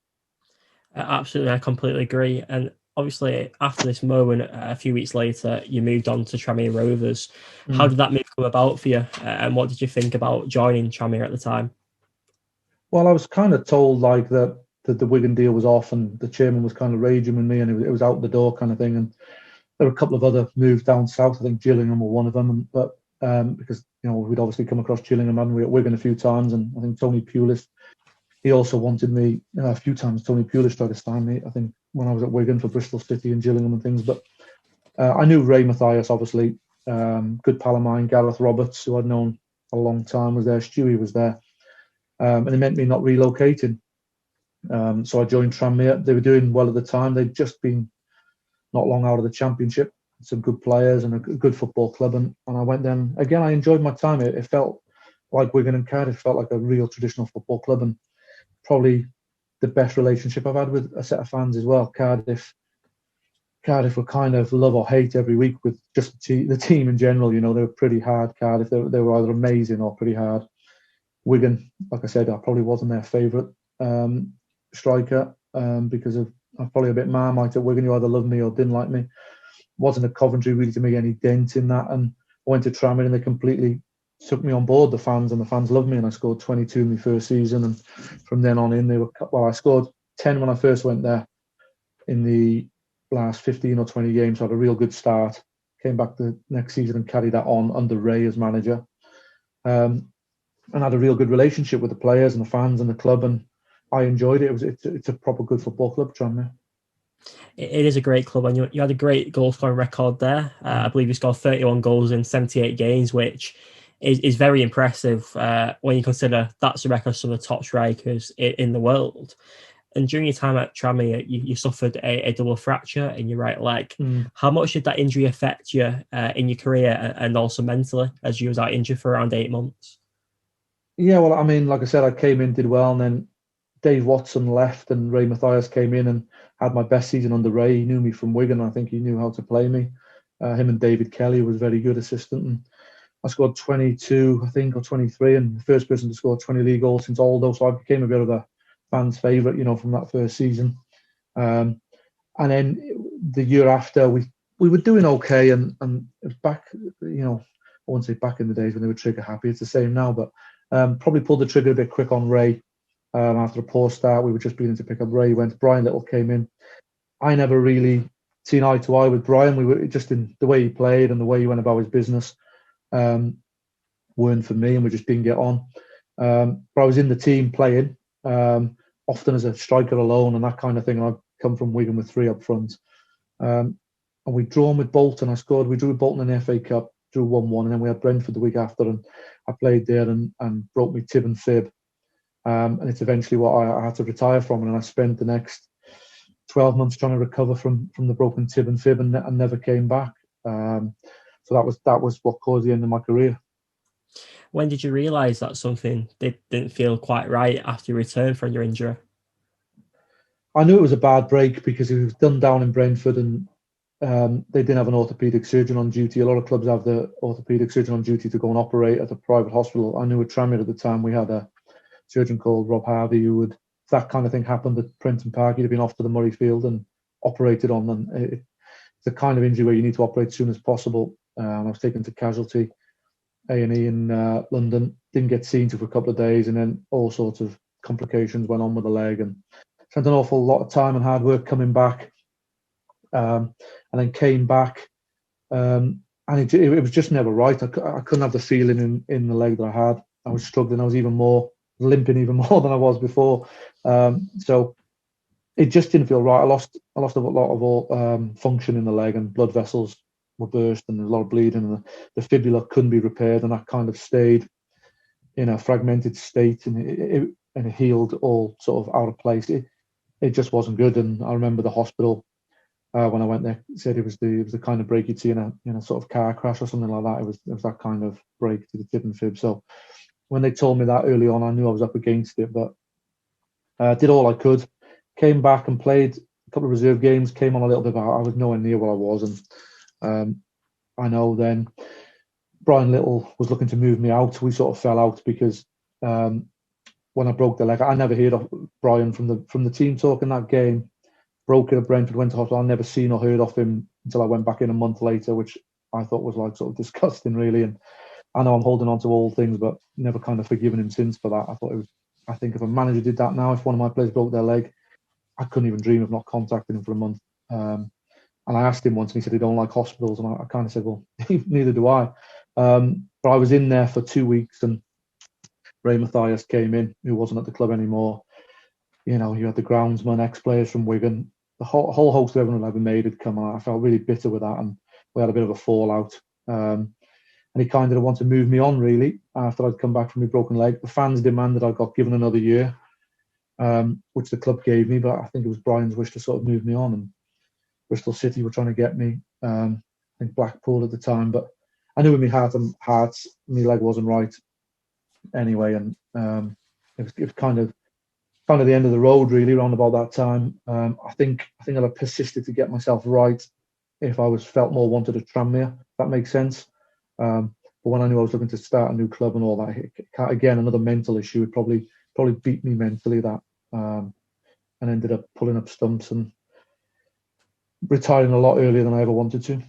Absolutely, I completely agree. And obviously, after this moment, a few weeks later, you moved on to Tranmere Rovers. How did that move come about for you? And what did you think about joining Tranmere at the time? Well, I was kind of told that the Wigan deal was off, and the chairman was kind of raging with me, and it was out the door kind of thing. And there were a couple of other moves down south. I think Gillingham were one of them, but because we'd obviously come across Gillingham, hadn't we, at Wigan a few times, and I think Tony Pulis, he also wanted me a few times. Tony Pulis tried to sign me, I think, when I was at Wigan for Bristol City and Gillingham and things. But I knew Ray Mathias, obviously, good pal of mine. Gareth Roberts, who I'd known a long time, was there. Stewie was there, and it meant me not relocating. So I joined Tranmere. They were doing well at the time. They'd just been not long out of the Championship. Some good players and a good football club, and I went there. And again, I enjoyed my time. It felt like Wigan and Cardiff felt like a real traditional football club, and probably the best relationship I've had with a set of fans as well. Cardiff were kind of love or hate every week with just the team in general. They were pretty hard. Cardiff, they were either amazing or pretty hard. Wigan, like I said, I probably wasn't their favourite striker because of I'm probably a bit Marmite at Wigan. You either loved me or didn't like me. wasn't at Coventry really to make any dent in that. And I went to Tranmere and they completely took me on board, the fans, and the fans loved me. And I scored 22 in my first season. And from then on in, I scored 10 when I first went there in the last 15 or 20 games. So I had a real good start. Came back the next season and carried that on under Ray as manager. And had a real good relationship with the players and the fans and the club. And I enjoyed it. It's a proper good football club, Tranmere. It is a great club, and you had a great goal scoring record there. I believe you scored 31 goals in 78 games, which is very impressive when you consider that's a record of some of the top strikers in the world. And during your time at Tranmere, you suffered a double fracture in your right leg. How much did that injury affect you in your career and also mentally, as you was out injured for around 8 months? Yeah, well, I mean, like I said, I came in, did well, and then Dave Watson left and Ray Mathias came in and had my best season under Ray. He knew me from Wigan. I think he knew how to play me. Him and David Kelly was a very good assistant. And I scored 22, I think, or 23, and the first person to score 20 league goals since Aldo. So I became a bit of a fan's favourite, from that first season. And then the year after, we were doing okay, and it was back, I wouldn't say back in the days when they were trigger happy. It's the same now, but probably pulled the trigger a bit quick on Ray. After a poor start, we were just beginning to pick up. Ray went, Brian Little came in. I never really seen eye to eye with Brian. We were just in the way he played and the way he went about his business weren't for me, and we just didn't get on. But I was in the team playing, often as a striker alone and that kind of thing. And I'd come from Wigan with 3 up front. And we'd drawn with Bolton. We drew with Bolton in the FA Cup, drew 1-1, and then we had Brentford the week after, and I played there and broke me tib and fib. And it's eventually what I had to retire from, and I spent the next 12 months trying to recover from the broken tib and fib, and never came back. So that was what caused the end of my career. When did you realise that something didn't feel quite right after you returned from your injury? I knew it was a bad break because it was done down in Brentford, and they didn't have an orthopaedic surgeon on duty. A lot of clubs have the orthopaedic surgeon on duty to go and operate at a private hospital. I knew at Tranmere at the time we had a surgeon called Rob Harvey who would, if that kind of thing happened at Prenton Park, he'd have been off to the Murray Field and operated on them. It's the kind of injury where you need to operate as soon as possible. I was taken to casualty A&E in London, didn't get seen to for a couple of days, and then all sorts of complications went on with the leg, and spent an awful lot of time and hard work coming back, and then came back, and it was just never right. I couldn't have the feeling in the leg that I had. I was struggling. I was limping even more than I was before. So it just didn't feel right. I lost a lot of function in the leg, and blood vessels were burst, and a lot of bleeding, and the fibula couldn't be repaired, and that kind of stayed in a fragmented state, and it healed all sort of out of place. It just wasn't good. And I remember the hospital when I went there said it was the kind of break you'd see in a sort of car crash or something like that. It was that kind of break to the tib and fib. So when they told me that early on, I knew I was up against it, but did all I could. Came back and played a couple of reserve games, came on a little bit, but I was nowhere near what I was. And I know then Brian Little was looking to move me out. We sort of fell out because when I broke the leg, I never heard of Brian from the team talk in that game. Broke it at Brentford, went to hospital. I never seen or heard of him until I went back in a month later, which I thought was like sort of disgusting, really. And I know I'm holding on to all things, but never kind of forgiven him since for that. I think if a manager did that now, if one of my players broke their leg, I couldn't even dream of not contacting him for a month. And I asked him once, and he said he don't like hospitals, and I kind of said, well, neither do I. But I was in there for 2 weeks, and Ray Mathias came in, who wasn't at the club anymore. You had the groundsman, ex-players from Wigan, the whole host of everyone I've ever made had come on. I felt really bitter with that, and we had a bit of a fallout. And he kind of wanted to move me on, really, after I'd come back from my broken leg. The fans demanded I got given another year, which the club gave me, but I think it was Brian's wish to sort of move me on. And Bristol City were trying to get me, I think Blackpool at the time, but I knew in my heart my leg wasn't right anyway, and it was kind of the end of the road, really, around about that time. I think I'd have persisted to get myself right if I felt more wanted at Tranmere, if that makes sense. But when I knew I was looking to start a new club and all that, again, another mental issue. It probably beat me mentally, that, and ended up pulling up stumps. And retiring a lot earlier than I ever wanted to.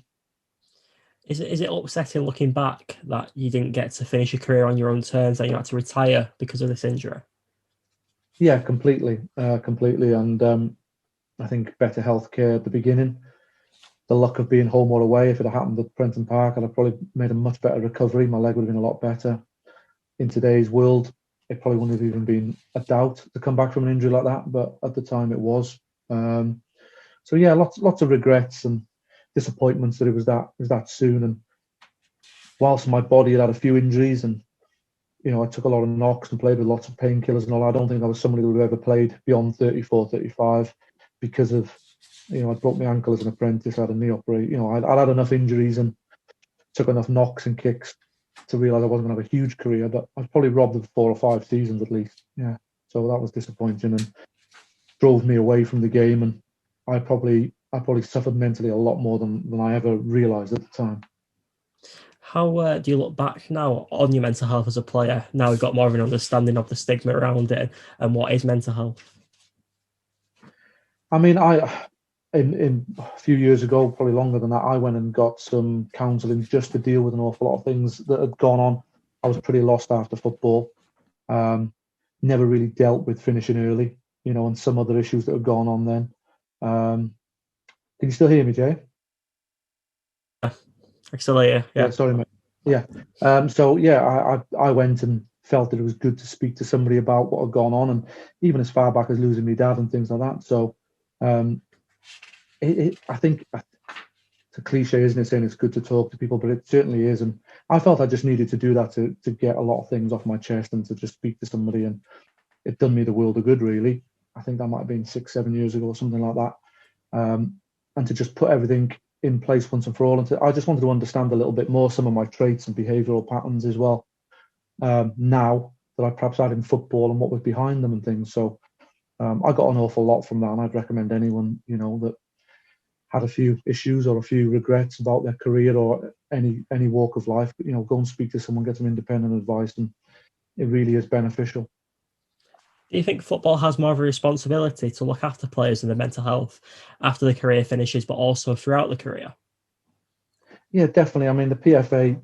Is it upsetting looking back that you didn't get to finish your career on your own terms, that you had to retire because of this injury? Yeah, completely. And I think better healthcare at the beginning, the luck of being home or away. If it had happened at Prenton Park, I'd have probably made a much better recovery. My leg would have been a lot better. In today's world, it probably wouldn't have even been a doubt to come back from an injury like that, but at the time it was. So yeah, lots of regrets and disappointments that it was that soon. And whilst my body had a few injuries, and I took a lot of knocks and played with lots of painkillers and all, I don't think I was somebody who would have ever played beyond 34, 35 because of, I broke my ankle as an apprentice, I had a knee operation. I'd had enough injuries and took enough knocks and kicks to realise I wasn't going to have a huge career, but I was probably robbed of 4 or 5 seasons at least. Yeah, so that was disappointing and drove me away from the game. And I probably suffered mentally a lot more than I ever realised at the time. How do you look back now on your mental health as a player? Now we've got more of an understanding of the stigma around it and what is mental health. I mean, in a few years ago, probably longer than that, I went and got some counselling just to deal with an awful lot of things that had gone on. I was pretty lost after football. Never really dealt with finishing early, and some other issues that had gone on then. Can you still hear me, Jay? I still hear you. Yeah, sorry, mate. Yeah. So yeah, I went and felt that it was good to speak to somebody about what had gone on, and even as far back as losing my dad and things like that. So I think it's a cliche, isn't it, saying it's good to talk to people, but it certainly is. And I felt I just needed to do that to get a lot of things off my chest and to just speak to somebody, and it done me the world of good, really. I think that might have been 6-7 years ago or something like that. And to just put everything in place once and for all. And I just wanted to understand a little bit more some of my traits and behavioural patterns as well. Now that I perhaps had in football and what was behind them and things. So I got an awful lot from that, and I'd recommend anyone, that had a few issues or a few regrets about their career or any walk of life, go and speak to someone, get some independent advice, and it really is beneficial. Do you think football has more of a responsibility to look after players and their mental health after the career finishes, but also throughout the career? Yeah, definitely. I mean, the PFA,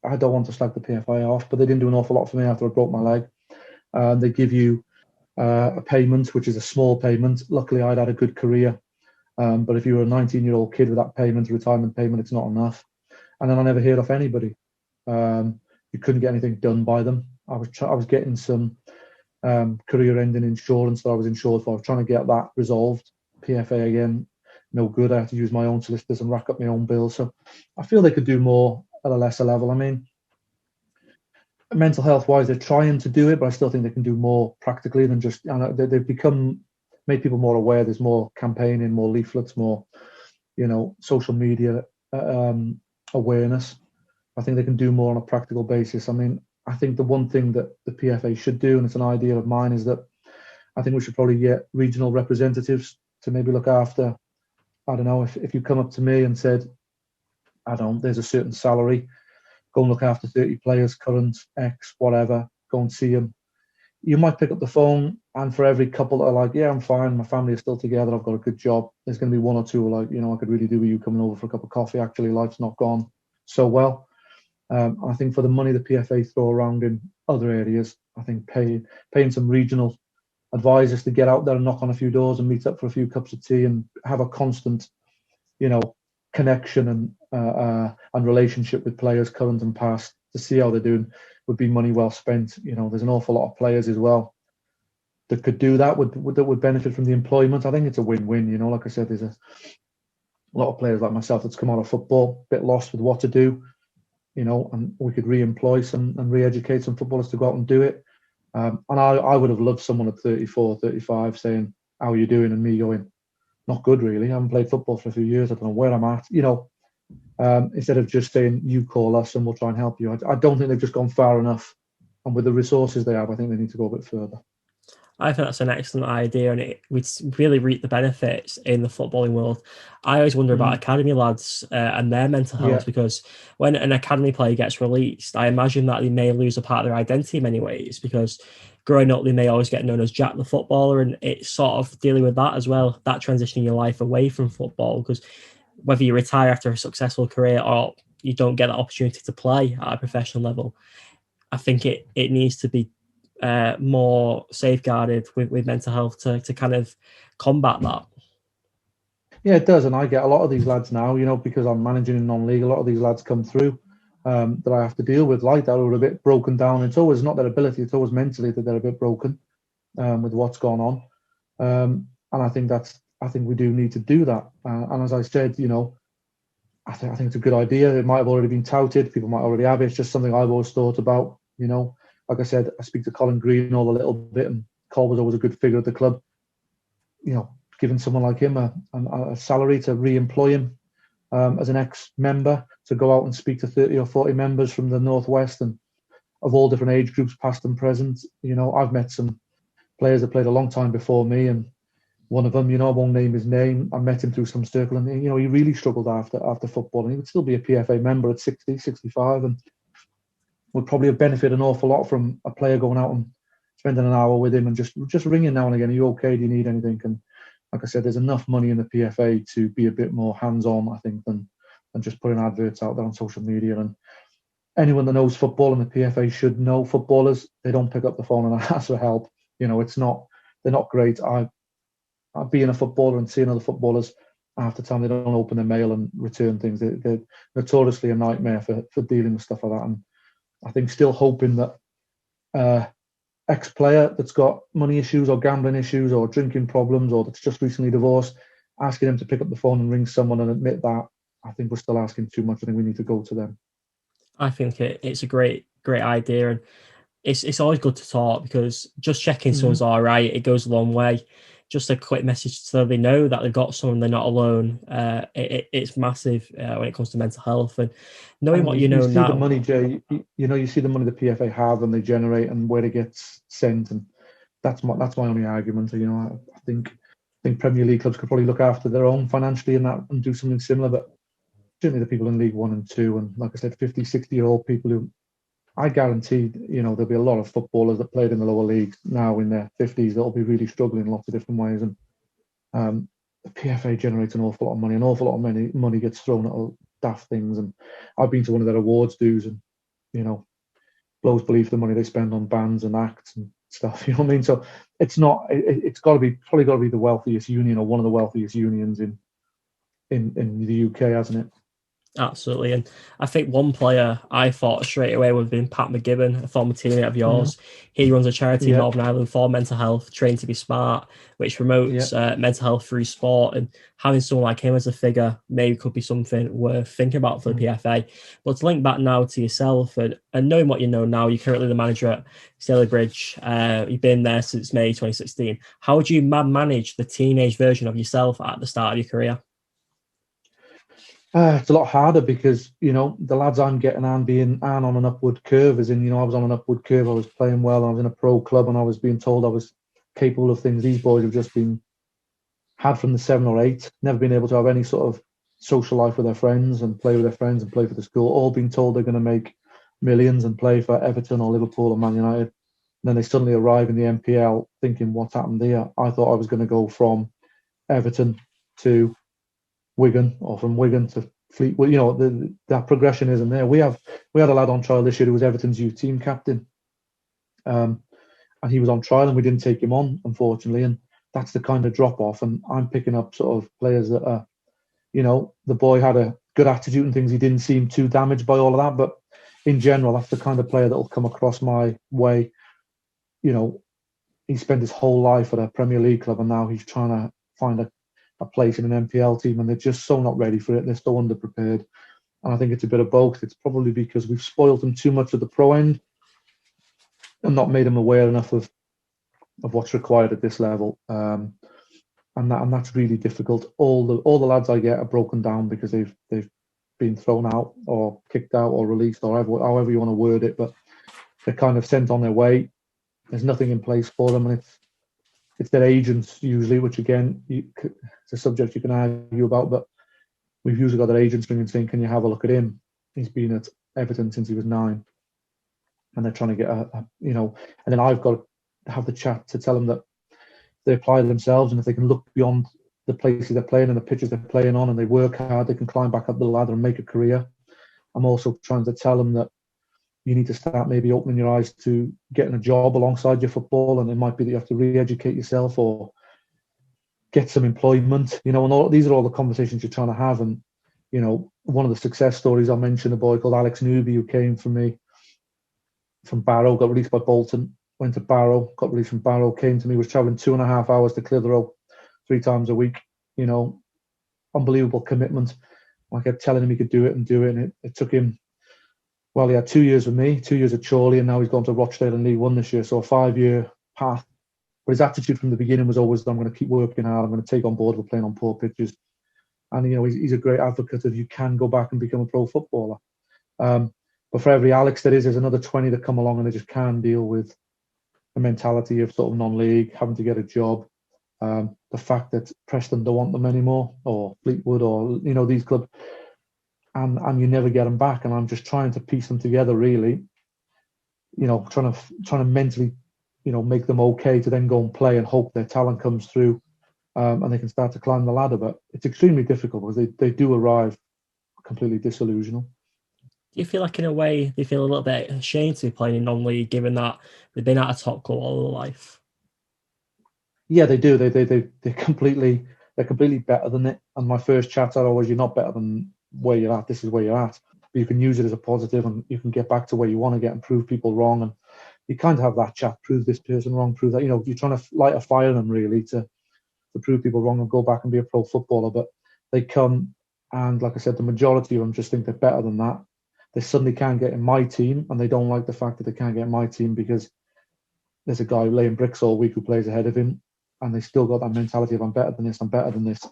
I don't want to slag the PFA off, but they didn't do an awful lot for me after I broke my leg. They give you a payment, which is a small payment. Luckily, I'd had a good career. But if you were a 19-year-old kid with that payment, retirement payment, it's not enough. And then I never heard of anybody. You couldn't get anything done by them. I was getting some career-ending insurance that I was insured for. I was trying to get that resolved. PFA again, no good. I had to use my own solicitors and rack up my own bills. So I feel they could do more at a lesser level. I mean, mental health-wise, they're trying to do it, but I still think they can do more practically than just. They've made people more aware. There's more campaigning, more leaflets, more, social media awareness. I think they can do more on a practical basis. I mean, I think the one thing that the PFA should do, and it's an idea of mine, is that I think we should probably get regional representatives to maybe look after. I don't know, if you come up to me and said, there's a certain salary, go and look after 30 players, current, X, whatever, go and see them. You might pick up the phone, and for every couple that are like, yeah, I'm fine, my family is still together, I've got a good job, there's going to be one or two who are like, I could really do with you coming over for a cup of coffee. Actually, life's not gone so well. I think for the money the PFA throw around in other areas, I think paying some regional advisors to get out there and knock on a few doors and meet up for a few cups of tea and have a constant, connection and relationship with players current and past to see how they're doing would be money well spent. There's an awful lot of players as well that could do that would benefit from the employment. I think it's a win-win. Like I said, there's a lot of players like myself that's come out of football, a bit lost with what to do. And we could re-employ some and re-educate some footballers to go out and do it. And I would have loved someone at 34, 35 saying, how are you doing? And me going, not good, really. I haven't played football for a few years. I don't know where I'm at. Instead of just saying, you call us and we'll try and help you. I don't think they've just gone far enough. And with the resources they have, I think they need to go a bit further. I think that's an excellent idea, and it would really reap the benefits in the footballing world. I always wonder about academy lads and their mental health, because when an academy player gets released, I imagine that they may lose a part of their identity in many ways, because growing up, they may always get known as Jack the footballer, and it's sort of dealing with that as well, that transitioning your life away from football, because whether you retire after a successful career or you don't get that opportunity to play at a professional level, I think it needs to be more safeguarded with mental health to kind of combat that. Yeah, it does. And I get a lot of these lads now, because I'm managing in non-league, a lot of these lads come through that I have to deal with like that, who are a bit broken down. It's always not their ability, it's always mentally that they're a bit broken with what's gone on. And I think we do need to do that. And as I said, I think it's a good idea. It might have already been touted. People might already have it. It's just something I've always thought about, Like I said, I speak to Colin Green all a little bit, and Cole was always a good figure at the club. Giving someone like him a salary to re-employ him as an ex-member to go out and speak to 30 or 40 members from the Northwest and of all different age groups, past and present. I've met some players that played a long time before me, and one of them, I won't name his name, I met him through some circle, and he really struggled after football, and he would still be a PFA member at 60, 65, and would probably have benefited an awful lot from a player going out and spending an hour with him and just ringing now and again, are you okay, do you need anything? And like I said, there's enough money in the PFA to be a bit more hands-on, I think, than just putting adverts out there on social media. And anyone that knows football in the PFA should know footballers. They don't pick up the phone and ask for help. They're not great. Being a footballer and seeing other footballers, half the time they don't open their mail and return things. They're notoriously a nightmare for dealing with stuff like that. And I think still hoping that ex-player that's got money issues or gambling issues or drinking problems or that's just recently divorced, asking them to pick up the phone and ring someone and admit that, I think we're still asking too much. I think we need to go to them. I think it's a great idea, and it's always good to talk, because just checking someone's all right, it goes a long way. Just a quick message so they know that they've got someone, they're not alone. It's massive when it comes to mental health, and knowing what you know see now. The money, Jay. You see the money the PFA have and they generate and where it gets sent, and that's my only argument. I think Premier League clubs could probably look after their own financially and do something similar, but certainly the people in League 1 and 2, and like I said, 50, 60-year-old people who, I guarantee, there'll be a lot of footballers that played in the lower leagues now in their 50s that'll be really struggling in lots of different ways. And the PFA generates an awful lot of money. An awful lot of money gets thrown at daft things. And I've been to one of their awards dues, and blows belief the money they spend on bands and acts and stuff. You know what I mean? So it's not. It's probably got to be the wealthiest union or one of the wealthiest unions in the UK, hasn't it? Absolutely. And I think one player I thought straight away would have been Pat McGibbon, a former teammate of yours. He runs a charity in Northern Ireland for mental health, Train to be Smart, which promotes mental health through sport. And having someone like him as a figure maybe could be something worth thinking about for the PFA. But to link back now to yourself and knowing what you know now, you're currently the manager at Staylbridge. You've been there since May 2016. How would you manage the teenage version of yourself at the start of your career? It's a lot harder because, the lads I'm getting on an upward curve, as in, I was on an upward curve, I was playing well, I was in a pro club and I was being told I was capable of things. These boys have just had from the 7 or 8, never been able to have any sort of social life with their friends and play with their friends and play for the school, all being told they're going to make millions and play for Everton or Liverpool or Man United. And then they suddenly arrive in the NPL thinking, what's happened here? I thought I was going to go from Everton to Wigan or from Wigan to Fleetwood. That progression isn't there. We had a lad on trial this year who was Everton's youth team captain, and he was on trial and we didn't take him on, unfortunately, and that's the kind of drop off. And I'm picking up sort of players that are, the boy had a good attitude and things, he didn't seem too damaged by all of that, but in general that's the kind of player that will come across my way. He spent his whole life at a Premier League club and now he's trying to find a place in an NPL team, and they're just so not ready for it. They're so underprepared, and I think it's a bit of both. It's probably because we've spoiled them too much at the pro end and not made them aware enough of what's required at this level, and that's really difficult. All the lads I get are broken down because they've been thrown out or kicked out or released or however you want to word it, but they're kind of sent on their way. There's nothing in place for them, and it's their agents usually, which again, it's a subject you can argue about, but we've usually got their agents ringing saying, can you have a look at him? He's been at Everton since he was 9. And they're trying to get and then I've got to have the chat to tell them that they apply themselves, and if they can look beyond the places they're playing and the pitches they're playing on, and they work hard, they can climb back up the ladder and make a career. I'm also trying to tell them that you need to start maybe opening your eyes to getting a job alongside your football, and it might be that you have to re-educate yourself or get some employment, and these are all the conversations you're trying to have. And, one of the success stories I mentioned, a boy called Alex Newby, who came from Barrow, got released by Bolton, went to Barrow, got released from Barrow, came to me, was travelling 2.5 hours to Clitheroe 3 times a week, unbelievable commitment. I kept telling him he could do it, and it took him, well, he had 2 years with me, 2 years at Chorley, and now he's gone to Rochdale in League One this year, so a 5-year path. But his attitude from the beginning was always, I'm going to keep working hard, I'm going to take on board, we're playing on poor pitches. And, he's a great advocate of you can go back and become a pro footballer. But for every Alex there's another 20 that come along and they just can't deal with the mentality of sort of non-league, having to get a job, the fact that Preston don't want them anymore, or Fleetwood, or, these clubs, and you never get them back. And I'm just trying to piece them together, really, trying to mentally, make them okay to then go and play and hope their talent comes through. And they can start to climb the ladder. But it's extremely difficult because they do arrive completely disillusional. Do you feel like, in a way, they feel a little bit ashamed to be playing in non-league, given that they've been at a top club all their life? Yeah, they do. They're completely better than it. And my first chats are always, you're not better than where you're at. This is where you're at. But you can use it as a positive, and you can get back to where you want to get and prove people wrong. And you kind of have that chat, prove this person wrong, prove that. You're trying to light a fire in them, really, to prove people wrong and go back and be a pro footballer. But they come, and like I said, the majority of them just think they're better than that. They suddenly can't get in my team, and they don't like the fact that they can't get in my team because there's a guy laying bricks all week who plays ahead of him, and they still got that mentality of I'm better than this, I'm better than this.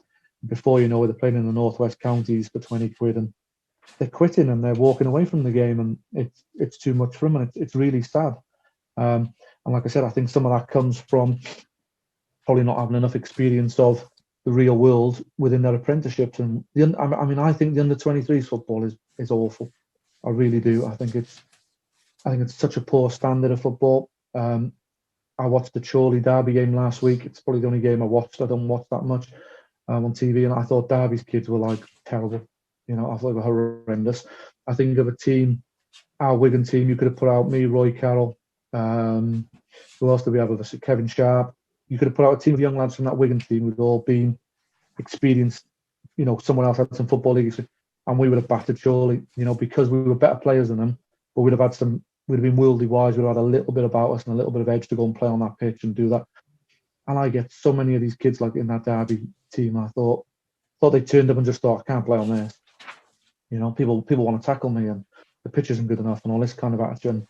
Before you know it, they're playing in the northwest counties for 20 quid, and they're quitting and they're walking away from the game, and it's too much for them, and it's really sad. And like I said, I think some of that comes from probably not having enough experience of the real world within their apprenticeships. And I think the under-23s football is awful. I really do. I think it's such a poor standard of football. I watched the Chorley Derby game last week. It's probably the only game I watched. I don't watch that much on TV, and I thought Derby's kids were like terrible. I thought they were horrendous. I think of a team, our Wigan team, you could have put out me, Roy Carroll. Who else did we have with us? Kevin Sharp. You could have put out a team of young lads from that Wigan team who'd all been experienced. Someone else had some football leagues, and we would have battered Chorley. Because we were better players than them, but we'd have been worldly wise. We'd have had a little bit about us and a little bit of edge to go and play on that pitch and do that. And I get so many of these kids like in that Derby team. I thought they turned up and just thought, I can't play on this. People want to tackle me, and the pitch isn't good enough, and all this kind of attitude. And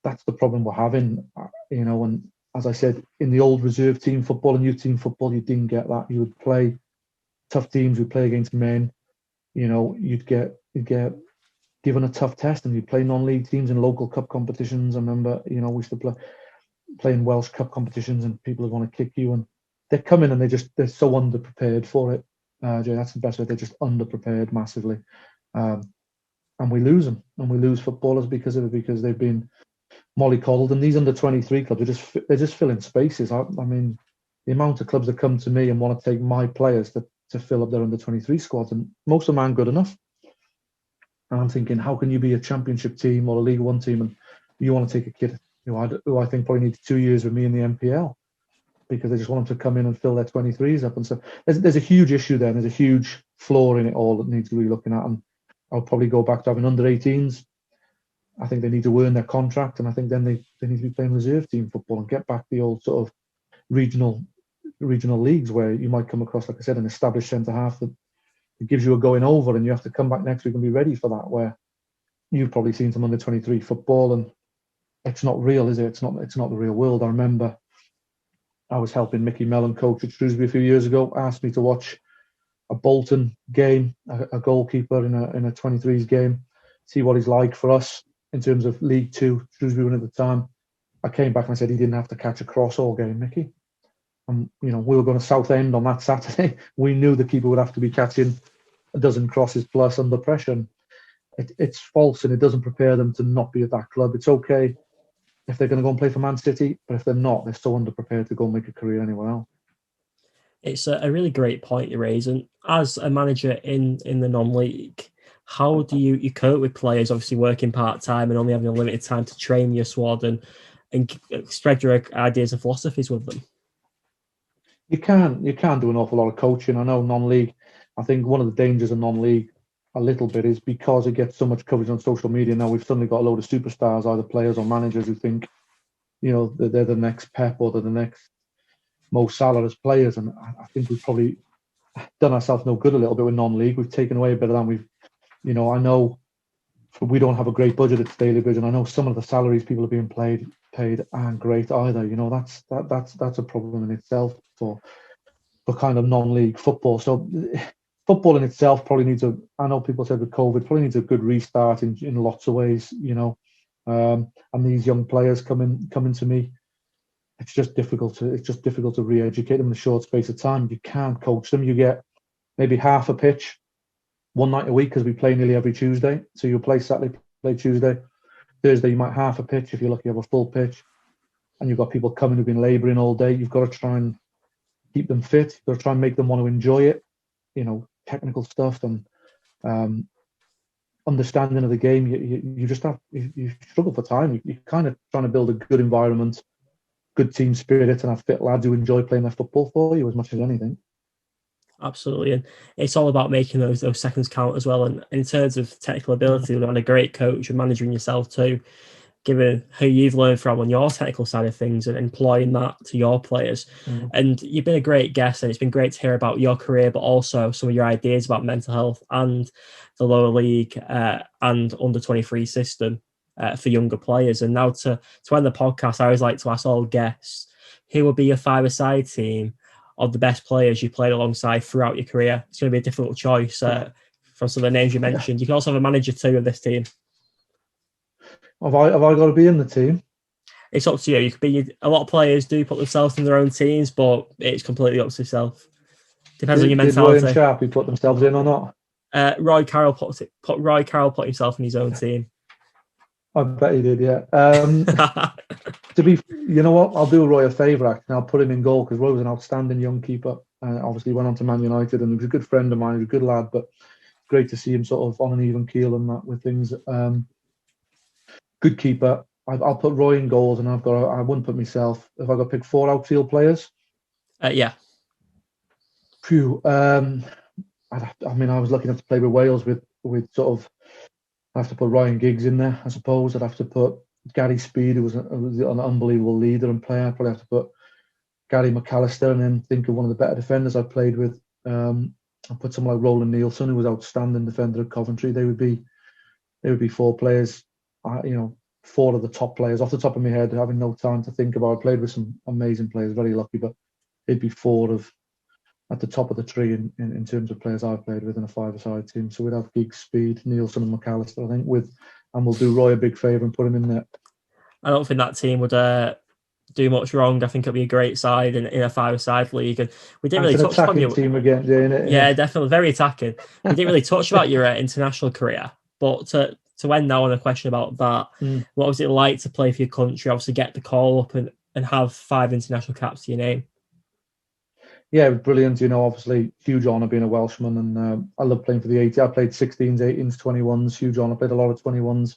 that's the problem we're having. And as I said, in the old reserve team football and youth team football, you didn't get that. You would play tough teams, you'd play against men. You'd get given a tough test, and you'd play non-league teams in local cup competitions. I remember, we used to play in Welsh cup competitions, and people would want to kick you, and they're coming and they're so underprepared for it. Jay, that's the best way. They're just underprepared massively, and we lose them, and we lose footballers because of it, because they've been mollycoddled. And these under-23 clubs they're just filling spaces. I mean, the amount of clubs that come to me and want to take my players to fill up their under-23 squads, and most of them aren't good enough. And I'm thinking, how can you be a championship team or a League One team and you want to take a kid who I think probably needs 2 years with me in the MPL because they just want them to come in and fill their 23s up? And so there's a huge issue there, and there's a huge flaw in it all that needs to be looking at. And I'll probably go back to having under-18s. I think they need to earn their contract, and I think then they need to be playing reserve team football and get back the old sort of regional leagues where you might come across, like I said, an established centre half that it gives you a going over, and you have to come back next week and be ready for that. Where you've probably seen some under-23 football, and it's not real, is it? It's not the real world. I remember I was helping Mickey Mellon coach at Shrewsbury a few years ago. Asked me to watch a Bolton game, a goalkeeper in a 23s game, see what he's like for us in terms of League Two. Shrewsbury won at the time. I came back and I said he didn't have to catch a cross all game, Mickey. And we were going to Southend on that Saturday. We knew the keeper would have to be catching a dozen crosses plus under pressure. And it's false, and it doesn't prepare them to not be at that club. It's okay if they're going to go and play for Man City, but if they're not, they're so underprepared to go and make a career anywhere else. It's a really great point you raise. And as a manager in the non-league, how do you cope with players obviously working part-time and only having a limited time to train your squad and spread your ideas and philosophies with them? You can do an awful lot of coaching. I know non-league, I think one of the dangers of non-league a little bit is because it gets so much coverage on social media. Now we've suddenly got a load of superstars, either players or managers, who think, that they're the next Pep or they're the next Mo Salah as players. And I think we've probably done ourselves no good a little bit with non-league. We've taken away a bit of that. I know we don't have a great budget at Staylbridge, and I know some of the salaries people are being paid aren't great either. That's a problem in itself for kind of non-league football. So football in itself probably needs I know people said with COVID, probably needs a good restart in lots of ways, and these young players coming to me, it's just difficult to re-educate them in a short space of time. You can't coach them. You get maybe half a pitch one night a week, because we play nearly every Tuesday. So you'll play Saturday, play Tuesday. Thursday you might half a pitch. If you're lucky, you have a full pitch. And you've got people coming who've been labouring all day. You've got to try and keep them fit. You've got to try and make them want to enjoy it. Technical stuff and understanding of the game. You just have you struggle for time. You're kind of trying to build a good environment, good team spirit, and have fit lads who enjoy playing their football for you as much as anything. Absolutely, and it's all about making those seconds count as well. And in terms of technical ability, you've got a great coach and managing yourself too, given who you've learned from on your technical side of things and employing that to your players. And you've been a great guest, and it's been great to hear about your career, but also some of your ideas about mental health and the lower league and under 23 system for younger players. And now to end the podcast, I always like to ask all guests, who will be your five-a-side team of the best players you played alongside throughout your career? It's going to be a difficult choice from some of the names you mentioned. You can also have a manager too of this team. Have I got to be in the team? It's up to you. You could be. A lot of players do put themselves in their own teams, but it's completely up to yourself. Depends on your mentality. Did Roy and Sharpie put themselves in or not? Roy Carroll put himself in his own team. I bet he did, yeah. You know what? I'll do Roy a favour, actually. I'll put him in goal, because Roy was an outstanding young keeper. Obviously went on to Man United, and he was a good friend of mine. He was a good lad, but great to see him sort of on an even keel and that with things. Good keeper. I'll put Roy in goals, and I wouldn't put myself. If I got to pick 4 outfield players, yeah. Phew. I was lucky enough to play with Wales with sort of. I have to put Ryan Giggs in there, I suppose. I'd have to put Gary Speed, who was an unbelievable leader and player. I'd probably have to put Gary McAllister, and then think of one of the better defenders I played with. I'll put someone like Roland Nielsen, who was outstanding defender at Coventry. They would be 4 players. 4 of the top players off the top of my head, having no time to think about. I played with some amazing players, very lucky, but it'd be 4 at the top of the tree in terms of players I've played with in a 5-a-side team. So we'd have Giggs, Speed, Nielsen and McAllister, I think, and we'll do Roy a big favour and put him in there. I don't think that team would do much wrong. I think it'll be a great side in a 5-a-side league. And we didn't really touch on your team again, isn't it? Yeah, definitely very attacking. We didn't really touch about your international career, but to end now on a question about that, what was it like to play for your country? Obviously, get the call up and have 5 international caps to your name. Yeah, it was brilliant. Obviously, huge honour being a Welshman, and I love playing for the 80. I played 16s, 18s, 21s. Huge honour. Played a lot of 21s.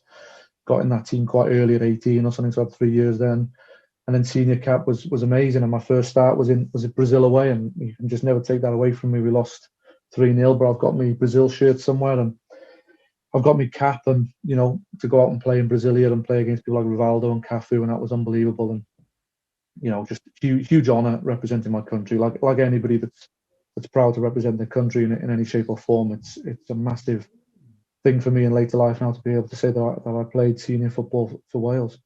Got in that team quite early at 18 or something. So I had 3 years then, and then senior cap was amazing. And my first start was at Brazil away, and you can just never take that away from me. We lost 3-0, but I've got my Brazil shirt somewhere, and I've got my cap, and to go out and play in Brasilia and play against people like Rivaldo and Cafu, and that was unbelievable. And just huge honour representing my country. Like anybody that's proud to represent their country in any shape or form, it's a massive thing for me in later life now to be able to say that I played senior football for Wales.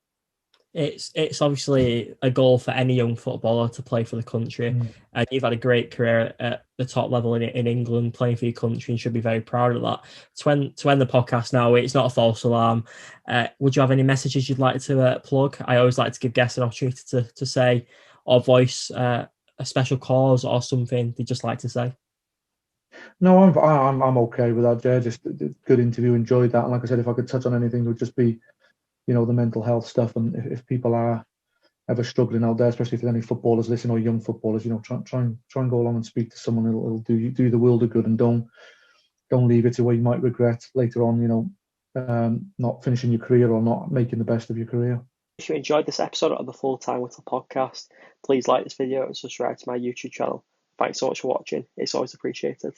It's obviously a goal for any young footballer to play for the country, and you've had a great career at the top level in England playing for your country, and should be very proud of that. To end the podcast now, it's not a false alarm. Would you have any messages you'd like to plug? I always like to give guests an opportunity to say or voice a special cause or something they'd just like to say? No, I'm okay with that, Jay. Just a good interview, enjoyed that. And like I said, if I could touch on anything, it would just be, the mental health stuff. And if people are ever struggling out there, especially if there's any footballers listening or young footballers, try and go along and speak to someone. It'll do the world of good, and don't leave it to where you might regret later on. Not finishing your career or not making the best of your career. If you enjoyed this episode of the Full-Time Whittle Podcast, please like this video and subscribe to my YouTube channel. Thanks so much for watching. It's always appreciated.